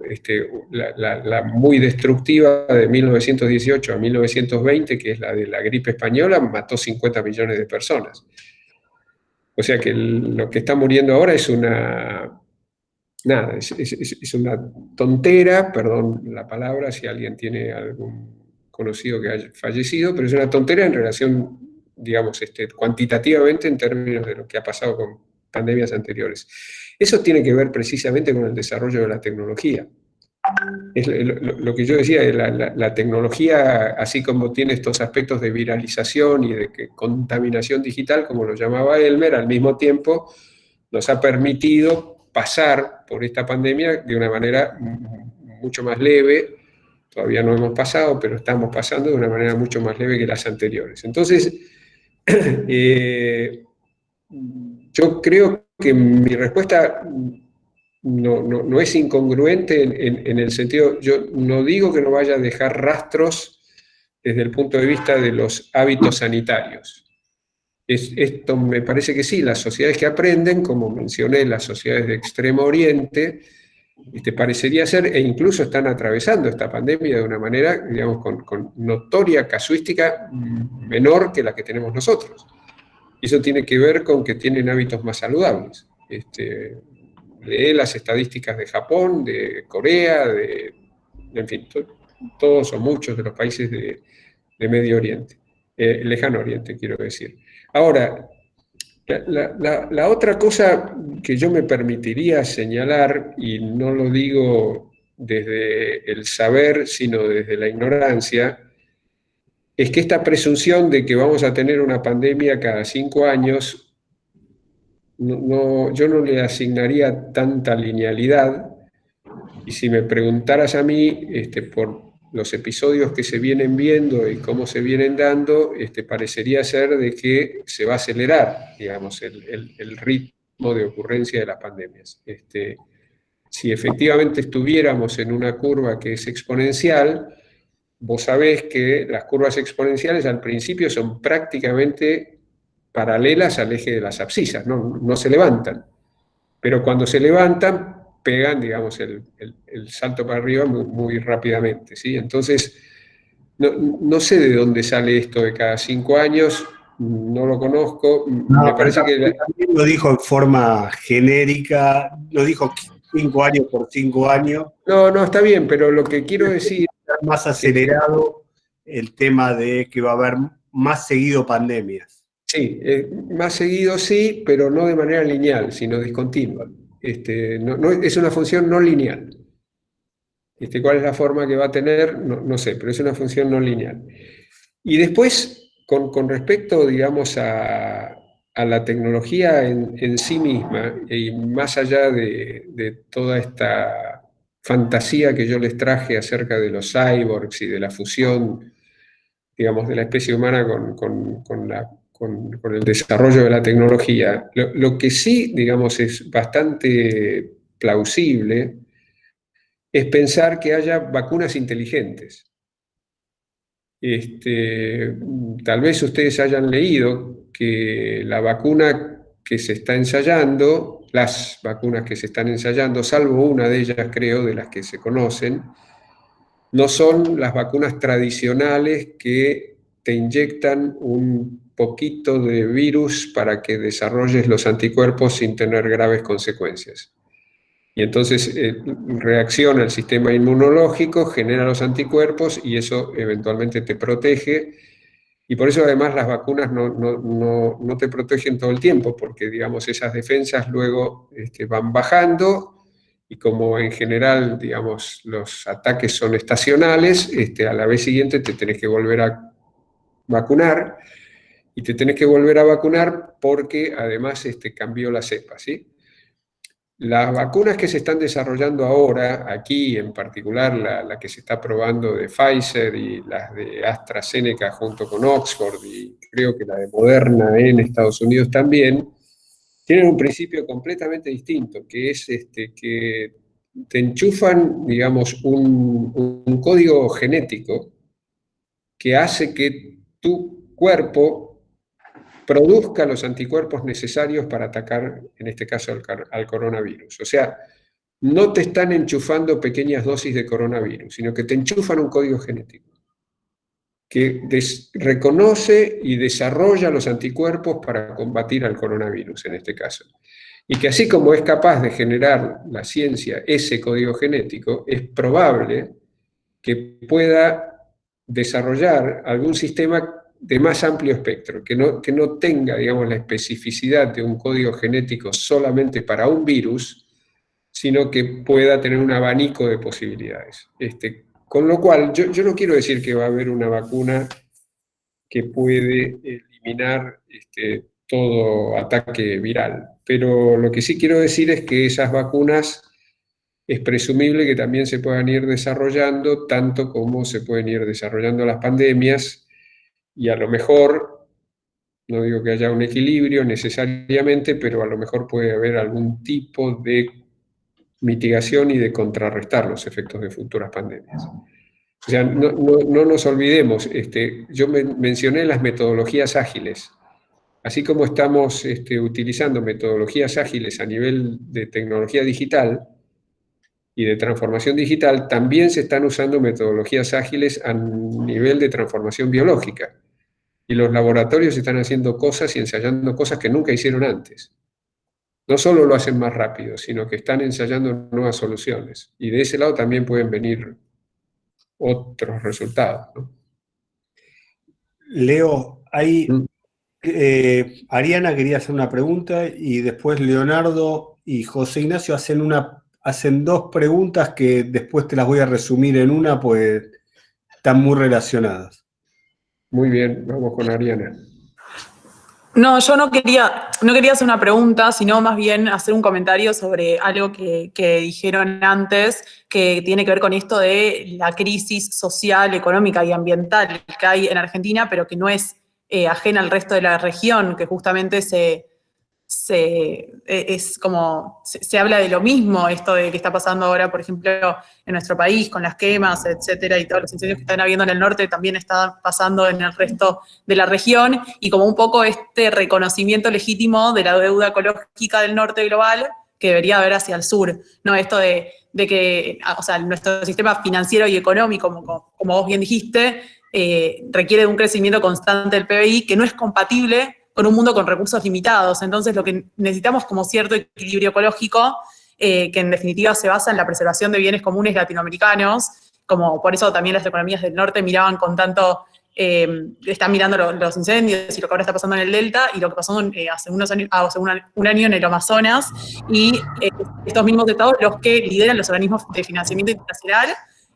La muy destructiva de 1918 a 1920, que es la de la gripe española, mató 50 millones de personas. O sea que lo que está muriendo ahora es una tontera, perdón la palabra, si alguien tiene algún conocido que haya fallecido, pero es una tontera en relación, digamos, cuantitativamente en términos de lo que ha pasado con pandemias anteriores. Eso tiene que ver precisamente con el desarrollo de la tecnología. Es lo que yo decía, la tecnología, así como tiene estos aspectos de viralización y de contaminación digital, como lo llamaba Elmer, al mismo tiempo nos ha permitido pasar por esta pandemia de una manera mucho más leve. Todavía no hemos pasado, pero estamos pasando de una manera mucho más leve que las anteriores. Entonces, yo creo que mi respuesta no es incongruente en el sentido, yo no digo que no vaya a dejar rastros desde el punto de vista de los hábitos sanitarios. Esto me parece que sí, las sociedades que aprenden, como mencioné, las sociedades de Extremo Oriente, parecería ser, e incluso están atravesando esta pandemia de una manera, digamos, con notoria casuística menor que la que tenemos nosotros. Y eso tiene que ver con que tienen hábitos más saludables. Lee las estadísticas de Japón, de Corea, en fin, todos o muchos de los países de Medio Oriente, Lejano Oriente, quiero decir. Ahora, la otra cosa que yo me permitiría señalar, y no lo digo desde el saber, sino desde la ignorancia, es que esta presunción de que vamos a tener una pandemia cada 5 años, yo no le asignaría tanta linealidad, y si me preguntaras a mí, por los episodios que se vienen viendo y cómo se vienen dando, parecería ser de que se va a acelerar, digamos, el ritmo de ocurrencia de las pandemias. Si efectivamente estuviéramos en una curva que es exponencial, vos sabés que las curvas exponenciales al principio son prácticamente paralelas al eje de las abscisas, no se levantan. Pero cuando se levantan, pegan, digamos, el salto para arriba muy rápidamente, ¿sí? Entonces, no sé de dónde sale esto de cada 5 años, no lo conozco, me parece que... También lo dijo en forma genérica, lo dijo 5 años por 5 años. No, está bien, pero lo que quiero decir... Más acelerado el tema de que va a haber más seguido pandemias. Sí, más seguido sí, pero no de manera lineal, sino discontinua. Es una función no lineal. ¿Cuál es la forma que va a tener? No sé, pero es una función no lineal. Y después, con respecto, digamos, a la tecnología en sí misma, y más allá de toda esta fantasía que yo les traje acerca de los cyborgs y de la fusión, digamos, de la especie humana con el desarrollo de la tecnología, lo que sí, digamos, es bastante plausible es pensar que haya vacunas inteligentes. Tal vez ustedes hayan leído que la vacuna que se está ensayando, las vacunas que se están ensayando, salvo una de ellas, creo, de las que se conocen, no son las vacunas tradicionales que te inyectan un poquito de virus para que desarrolles los anticuerpos sin tener graves consecuencias. Y entonces reacciona el sistema inmunológico, genera los anticuerpos y eso eventualmente te protege. Y por eso además las vacunas no te protegen todo el tiempo, porque digamos esas defensas luego van bajando y como en general digamos los ataques son estacionales, a la vez siguiente te tenés que volver a vacunar y te tenés que volver a vacunar porque además cambió la cepa, ¿sí? Las vacunas que se están desarrollando ahora, aquí en particular la que se está probando de Pfizer y las de AstraZeneca junto con Oxford y creo que la de Moderna en Estados Unidos también, tienen un principio completamente distinto, que es que te enchufan, digamos, un código genético que hace que tu cuerpo produzca los anticuerpos necesarios para atacar, en este caso, al coronavirus. O sea, no te están enchufando pequeñas dosis de coronavirus, sino que te enchufan un código genético que reconoce y desarrolla los anticuerpos para combatir al coronavirus, en este caso. Y que así como es capaz de generar la ciencia ese código genético, es probable que pueda desarrollar algún sistema de más amplio espectro, que no tenga, digamos, la especificidad de un código genético solamente para un virus, sino que pueda tener un abanico de posibilidades. Con lo cual, yo no quiero decir que va a haber una vacuna que puede eliminar todo ataque viral, pero lo que sí quiero decir es que esas vacunas es presumible que también se puedan ir desarrollando, tanto como se pueden ir desarrollando las pandemias, y a lo mejor, no digo que haya un equilibrio necesariamente, pero a lo mejor puede haber algún tipo de mitigación y de contrarrestar los efectos de futuras pandemias. O sea, no nos olvidemos, yo mencioné las metodologías ágiles. Así como estamos utilizando metodologías ágiles a nivel de tecnología digital y de transformación digital, también se están usando metodologías ágiles a nivel de transformación biológica. Y los laboratorios están haciendo cosas y ensayando cosas que nunca hicieron antes. No solo lo hacen más rápido, sino que están ensayando nuevas soluciones. Y de ese lado también pueden venir otros resultados, ¿no? Leo, Ariana quería hacer una pregunta y después Leonardo y José Ignacio hacen 2 preguntas que después te las voy a resumir en una, pues están muy relacionadas. Muy bien, vamos con Ariana. No, yo no quería hacer una pregunta, sino más bien hacer un comentario sobre algo que dijeron antes, que tiene que ver con esto de la crisis social, económica y ambiental que hay en Argentina, pero que no es ajena al resto de la región, que justamente se habla de lo mismo, esto de que está pasando ahora, por ejemplo, en nuestro país, con las quemas, etcétera, y todos los incendios que están habiendo en el norte, también está pasando en el resto de la región, y como un poco este reconocimiento legítimo de la deuda ecológica del norte global que debería haber hacia el sur, ¿no? Esto de que, o sea, nuestro sistema financiero y económico, como vos bien dijiste, requiere de un crecimiento constante del PBI que no es compatible con un mundo con recursos limitados. Entonces, lo que necesitamos como cierto equilibrio ecológico, que en definitiva se basa en la preservación de bienes comunes latinoamericanos, como por eso también las economías del norte miraban con tanto, están mirando los incendios y lo que ahora está pasando en el Delta y lo que pasó hace unos años, hace un año en el Amazonas, y estos mismos estados los que lideran los organismos de financiamiento internacional,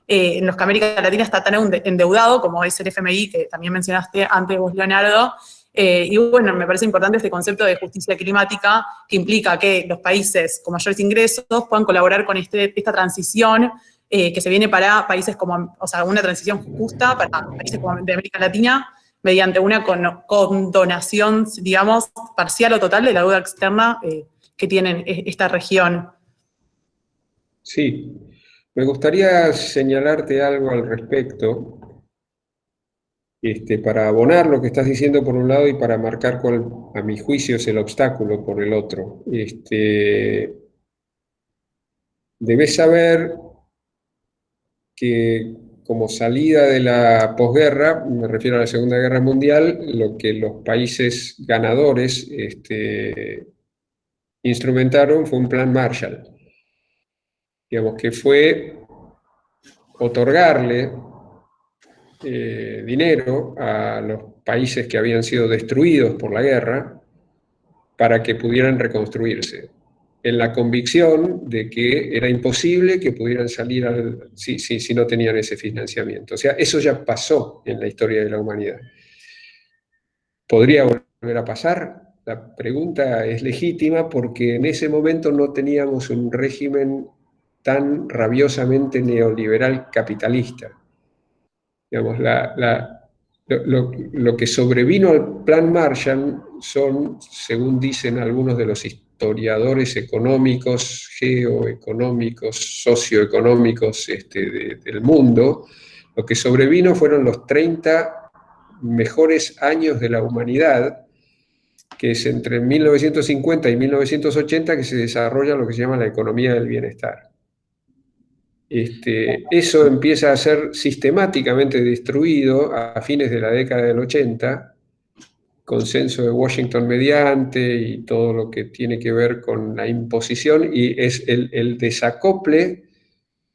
en los que América Latina está tan endeudado como es el FMI, que también mencionaste antes vos, Leonardo. Y bueno, me parece importante este concepto de justicia climática, que implica que los países con mayores ingresos puedan colaborar con esta transición que se viene para países como, o sea, una transición justa para países como de América Latina, mediante una condonación, digamos, parcial o total de la deuda externa que tiene esta región. Sí, me gustaría señalarte algo al respecto, para abonar lo que estás diciendo por un lado y para marcar cuál, a mi juicio, es el obstáculo por el otro. Debes saber que como salida de la posguerra, me refiero a la Segunda Guerra Mundial, lo que los países ganadores instrumentaron fue un plan Marshall, digamos, que fue otorgarle dinero a los países que habían sido destruidos por la guerra para que pudieran reconstruirse, en la convicción de que era imposible que pudieran salir si no tenían ese financiamiento. O sea, eso ya pasó en la historia de la humanidad. ¿Podría volver a pasar? La pregunta es legítima porque en ese momento no teníamos un régimen tan rabiosamente neoliberal capitalista. Digamos, lo que sobrevino al Plan Marshall son, según dicen algunos de los historiadores económicos, geoeconómicos, socioeconómicos del mundo, lo que sobrevino fueron los 30 mejores años de la humanidad, que es entre 1950 y 1980 que se desarrolla lo que se llama la economía del bienestar. Eso empieza a ser sistemáticamente destruido a fines de la década del 80, consenso de Washington mediante y todo lo que tiene que ver con la imposición, y es el desacople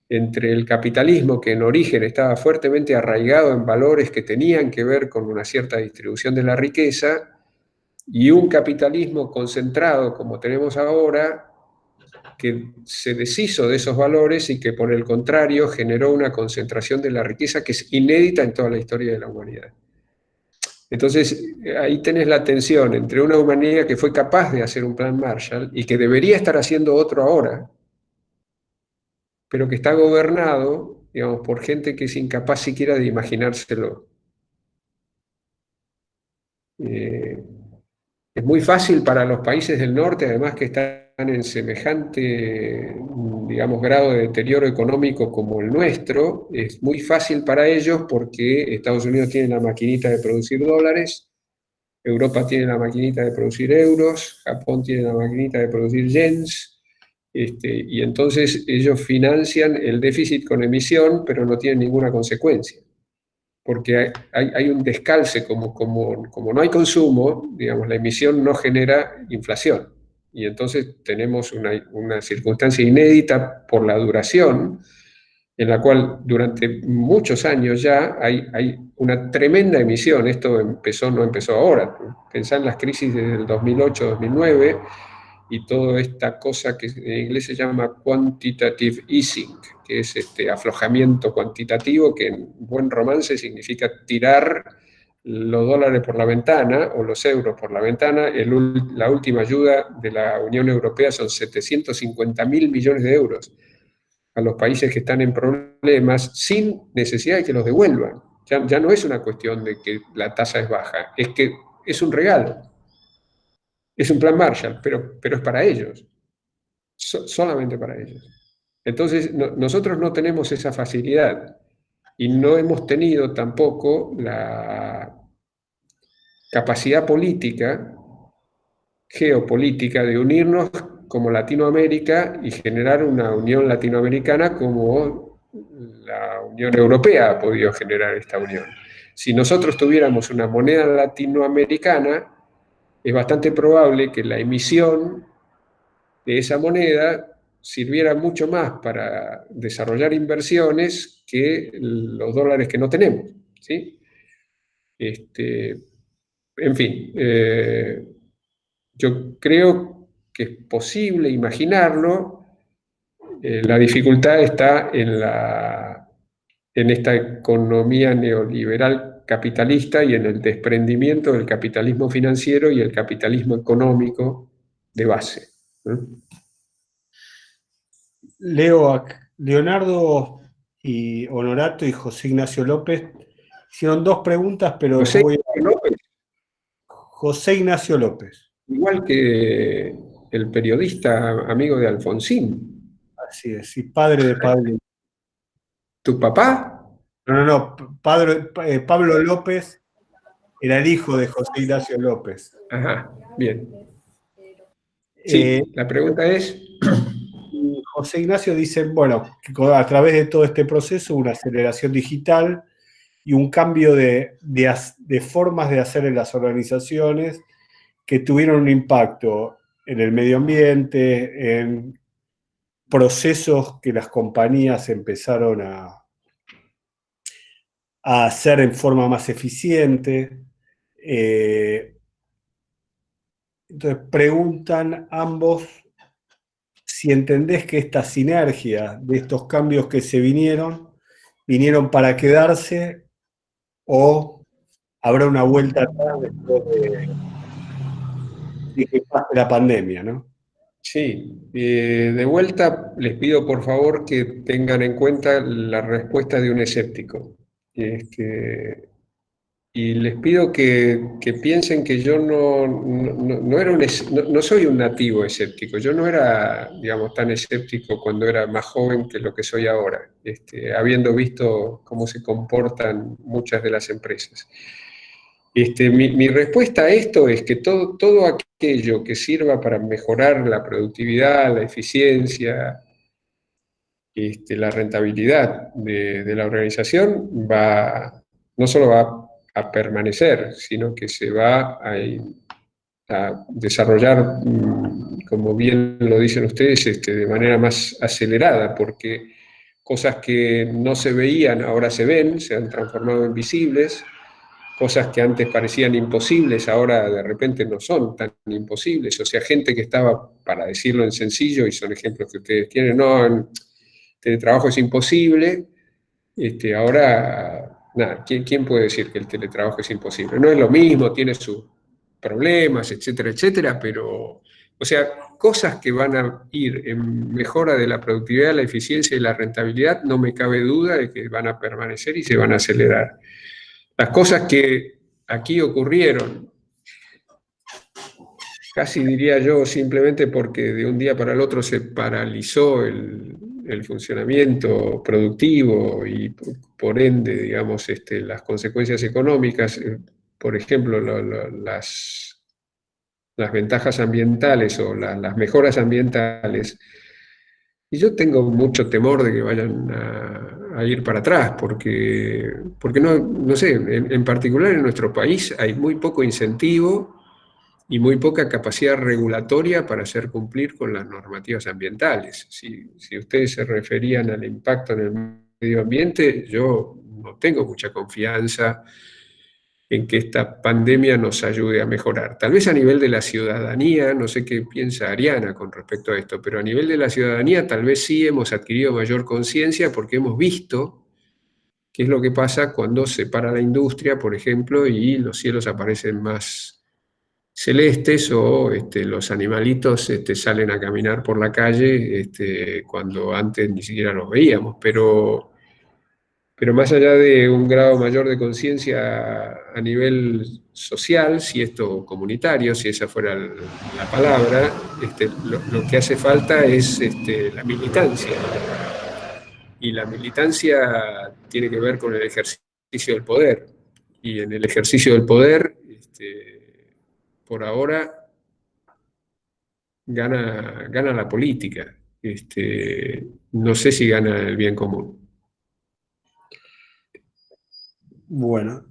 entre el capitalismo, que en origen estaba fuertemente arraigado en valores que tenían que ver con una cierta distribución de la riqueza, y un capitalismo concentrado como tenemos ahora, que se deshizo de esos valores y que por el contrario generó una concentración de la riqueza que es inédita en toda la historia de la humanidad. Entonces, ahí tenés la tensión entre una humanidad que fue capaz de hacer un plan Marshall y que debería estar haciendo otro ahora, pero que está gobernado, digamos, por gente que es incapaz siquiera de imaginárselo. Es muy fácil para los países del norte, además que están en semejante, digamos, grado de deterioro económico como el nuestro, es muy fácil para ellos porque Estados Unidos tiene la maquinita de producir dólares, Europa tiene la maquinita de producir euros, Japón tiene la maquinita de producir yens, y entonces ellos financian el déficit con emisión, pero no tienen ninguna consecuencia. Porque hay un descalce, como no hay consumo, digamos, la emisión no genera inflación. Y entonces tenemos una circunstancia inédita por la duración, en la cual durante muchos años ya hay una tremenda emisión. Esto no empezó ahora. Pensá en las crisis desde el 2008-2009 y toda esta cosa que en inglés se llama quantitative easing, que es aflojamiento cuantitativo, que en buen romance significa tirar los dólares por la ventana o los euros por la ventana. La última ayuda de la Unión Europea son 750.000 millones de euros a los países que están en problemas sin necesidad de que los devuelvan. Ya no es una cuestión de que la tasa es baja, es que es un regalo. Es un plan Marshall, pero es para ellos, solamente para ellos. Entonces, nosotros no tenemos esa facilidad y no hemos tenido tampoco la capacidad política, geopolítica, de unirnos como Latinoamérica y generar una unión latinoamericana como la Unión Europea ha podido generar esta unión. Si nosotros tuviéramos una moneda latinoamericana, es bastante probable que la emisión de esa moneda sirviera mucho más para desarrollar inversiones que los dólares que no tenemos, ¿sí? En fin, yo creo que es posible imaginarlo. La dificultad está en esta economía neoliberal capitalista y en el desprendimiento del capitalismo financiero y el capitalismo económico de base, ¿no? Leo, Leonardo y Honorato y José Ignacio López hicieron dos preguntas, pero José voy Ignacio López. José Ignacio López. Igual que el periodista amigo de Alfonsín. Así es, y padre de Pablo. ¿Tu papá? No, Pablo López era el hijo de José Ignacio López. Ajá, bien. Sí, la pregunta es... José Ignacio dice, bueno, que a través de todo este proceso, una aceleración digital y un cambio de formas de hacer en las organizaciones que tuvieron un impacto en el medio ambiente, en procesos que las compañías empezaron a hacer en forma más eficiente. Entonces preguntan ambos si entendés que esta sinergia de estos cambios que se vinieron para quedarse o habrá una vuelta atrás después de que pase la pandemia, ¿no? Sí, de vuelta les pido por favor que tengan en cuenta la respuesta de un escéptico. Y les pido que piensen que yo no soy un nativo escéptico. Yo no era, digamos, tan escéptico cuando era más joven que lo que soy ahora, habiendo visto cómo se comportan muchas de las empresas. Mi respuesta a esto es que todo aquello que sirva para mejorar la productividad, la eficiencia, la rentabilidad de la organización no solo va a permanecer, sino que se va a desarrollar, como bien lo dicen ustedes, de manera más acelerada, porque cosas que no se veían ahora se ven, se han transformado en visibles. Cosas que antes parecían imposibles, ahora de repente no son tan imposibles. O sea, gente que estaba, para decirlo en sencillo, y son ejemplos que ustedes tienen, no, el teletrabajo es imposible, ahora, nada, ¿quién puede decir que el teletrabajo es imposible? No es lo mismo, tiene sus problemas, etcétera, etcétera, pero, o sea, cosas que van a ir en mejora de la productividad, la eficiencia y la rentabilidad, no me cabe duda de que van a permanecer y se van a acelerar. Las cosas que aquí ocurrieron, casi diría yo simplemente porque de un día para el otro se paralizó el funcionamiento productivo y por ende, digamos, las consecuencias económicas, por ejemplo, las ventajas ambientales o las mejoras ambientales. Y yo tengo mucho temor de que vayan a ir para atrás, porque no sé, en particular en nuestro país hay muy poco incentivo y muy poca capacidad regulatoria para hacer cumplir con las normativas ambientales. Si ustedes se referían al impacto en el medio ambiente, yo no tengo mucha confianza en que esta pandemia nos ayude a mejorar. Tal vez a nivel de la ciudadanía, no sé qué piensa Ariana con respecto a esto, pero a nivel de la ciudadanía tal vez sí hemos adquirido mayor conciencia porque hemos visto que es lo que pasa cuando se para la industria, por ejemplo, y los cielos aparecen más celestes o los animalitos salen a caminar por la calle cuando antes ni siquiera los veíamos. Pero más allá de un grado mayor de conciencia a nivel social, si esto comunitario, si esa fuera la palabra, lo que hace falta es la militancia. Y la militancia tiene que ver con el ejercicio del poder. Y en el ejercicio del poder, por ahora, gana la política. No sé si gana el bien común. Bueno,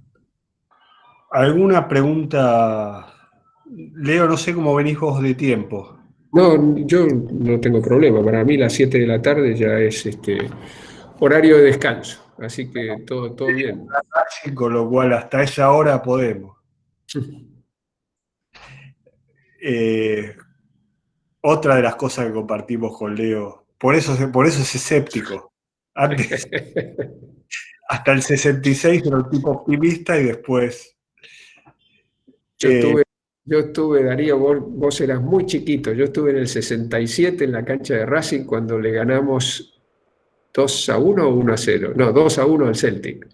¿alguna pregunta? Leo, no sé cómo venís vos de tiempo. No, yo no tengo problema. Para mí las 7 de la tarde ya es horario de descanso. Así que todo bien. Con lo cual hasta esa hora podemos. Otra de las cosas que compartimos con Leo, por eso es escéptico. Antes, hasta el 66 era un tipo optimista y después... Yo estuve, Darío, vos eras muy chiquito, yo estuve en el 67 en la cancha de Racing cuando le ganamos 2-1 o 1-0, no, 2-1 al Celtic,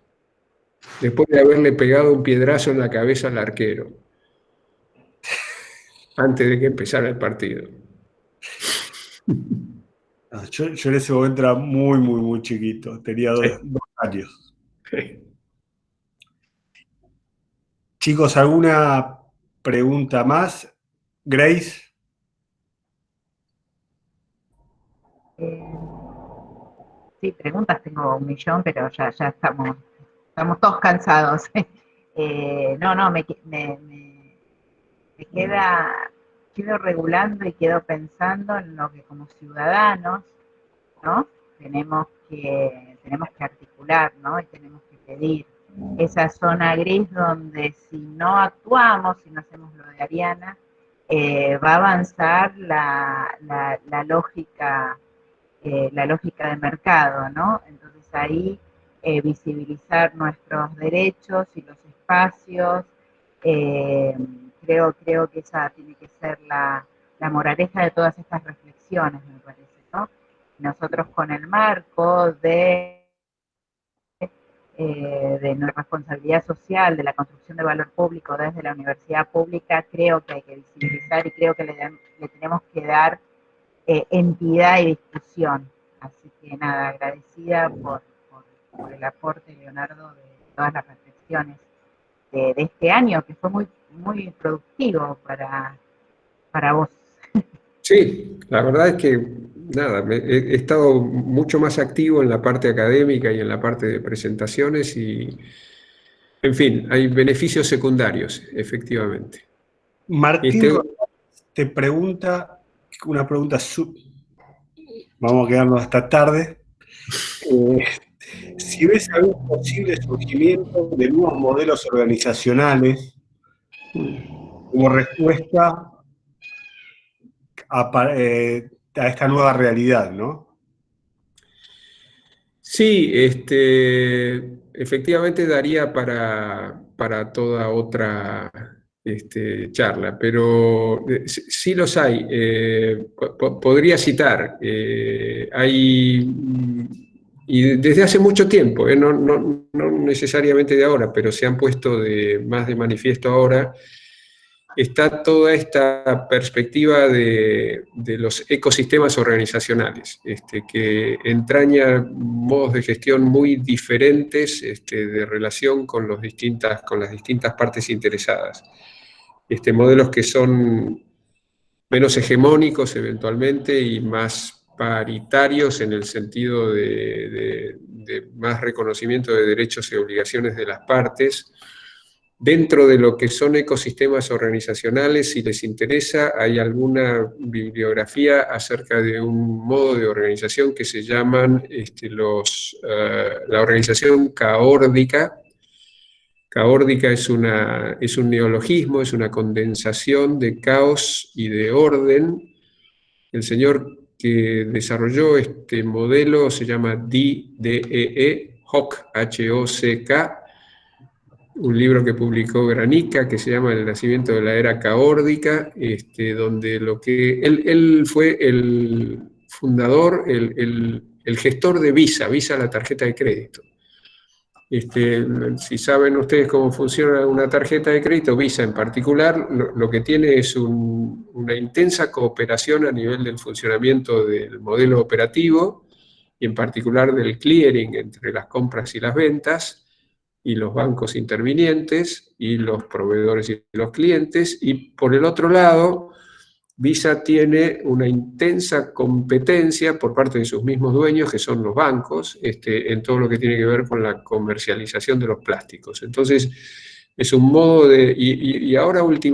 después de haberle pegado un piedrazo en la cabeza al arquero, antes de que empezara el partido. Yo en ese momento era muy, muy, muy chiquito, tenía 2 años. Sí. Chicos, ¿alguna pregunta más? Grace. Sí, preguntas tengo 1.000.000, pero ya estamos todos cansados. Quedo regulando y quedo pensando en lo que como ciudadanos, ¿no? Tenemos que articular, ¿no? Y tenemos que pedir esa zona gris donde si no actuamos, si no hacemos lo de Ariana, va a avanzar la lógica de mercado, ¿no? Entonces ahí visibilizar nuestros derechos y los espacios, creo que esa tiene que ser la moraleja de todas estas reflexiones, me parece, ¿no? Nosotros con el marco de nuestra responsabilidad social, de la construcción de valor público desde la universidad pública, creo que hay que visibilizar y creo que le tenemos que dar entidad y discusión. Así que nada, agradecida por el aporte, Leonardo, de todas las reflexiones de este año, que fue muy, muy productivo para vos. Sí, la verdad es que nada, he estado mucho más activo en la parte académica y en la parte de presentaciones y, en fin, hay beneficios secundarios, efectivamente. Martín te pregunta, una pregunta, vamos a quedarnos hasta tarde, si ves algún posible surgimiento de nuevos modelos organizacionales como respuesta a esta nueva realidad, ¿no? Sí, efectivamente daría para toda otra charla, pero sí los hay. Podría citar, y desde hace mucho tiempo, no necesariamente de ahora, pero se han puesto más de manifiesto ahora, está toda esta perspectiva de los ecosistemas organizacionales, que entraña modos de gestión muy diferentes de relación con las distintas partes interesadas. Modelos que son menos hegemónicos eventualmente y más paritarios en el sentido de más reconocimiento de derechos y obligaciones de las partes. Dentro de lo que son ecosistemas organizacionales, si les interesa, hay alguna bibliografía acerca de un modo de organización que se llaman la organización caórdica. Caórdica es un neologismo, es una condensación de caos y de orden. El señor que desarrolló este modelo se llama D.E.E. Hock, H-O-C-K, un libro que publicó Granica que se llama El nacimiento de la era caórdica, donde él fue el fundador, el gestor de Visa, la tarjeta de crédito. Si saben ustedes cómo funciona una tarjeta de crédito, Visa en particular, lo que tiene es una intensa cooperación a nivel del funcionamiento del modelo operativo y en particular del clearing entre las compras y las ventas, y los bancos intervinientes, y los proveedores y los clientes, y por el otro lado, Visa tiene una intensa competencia por parte de sus mismos dueños, que son los bancos, en todo lo que tiene que ver con la comercialización de los plásticos. Entonces, es un modo de... Y ahora últimamente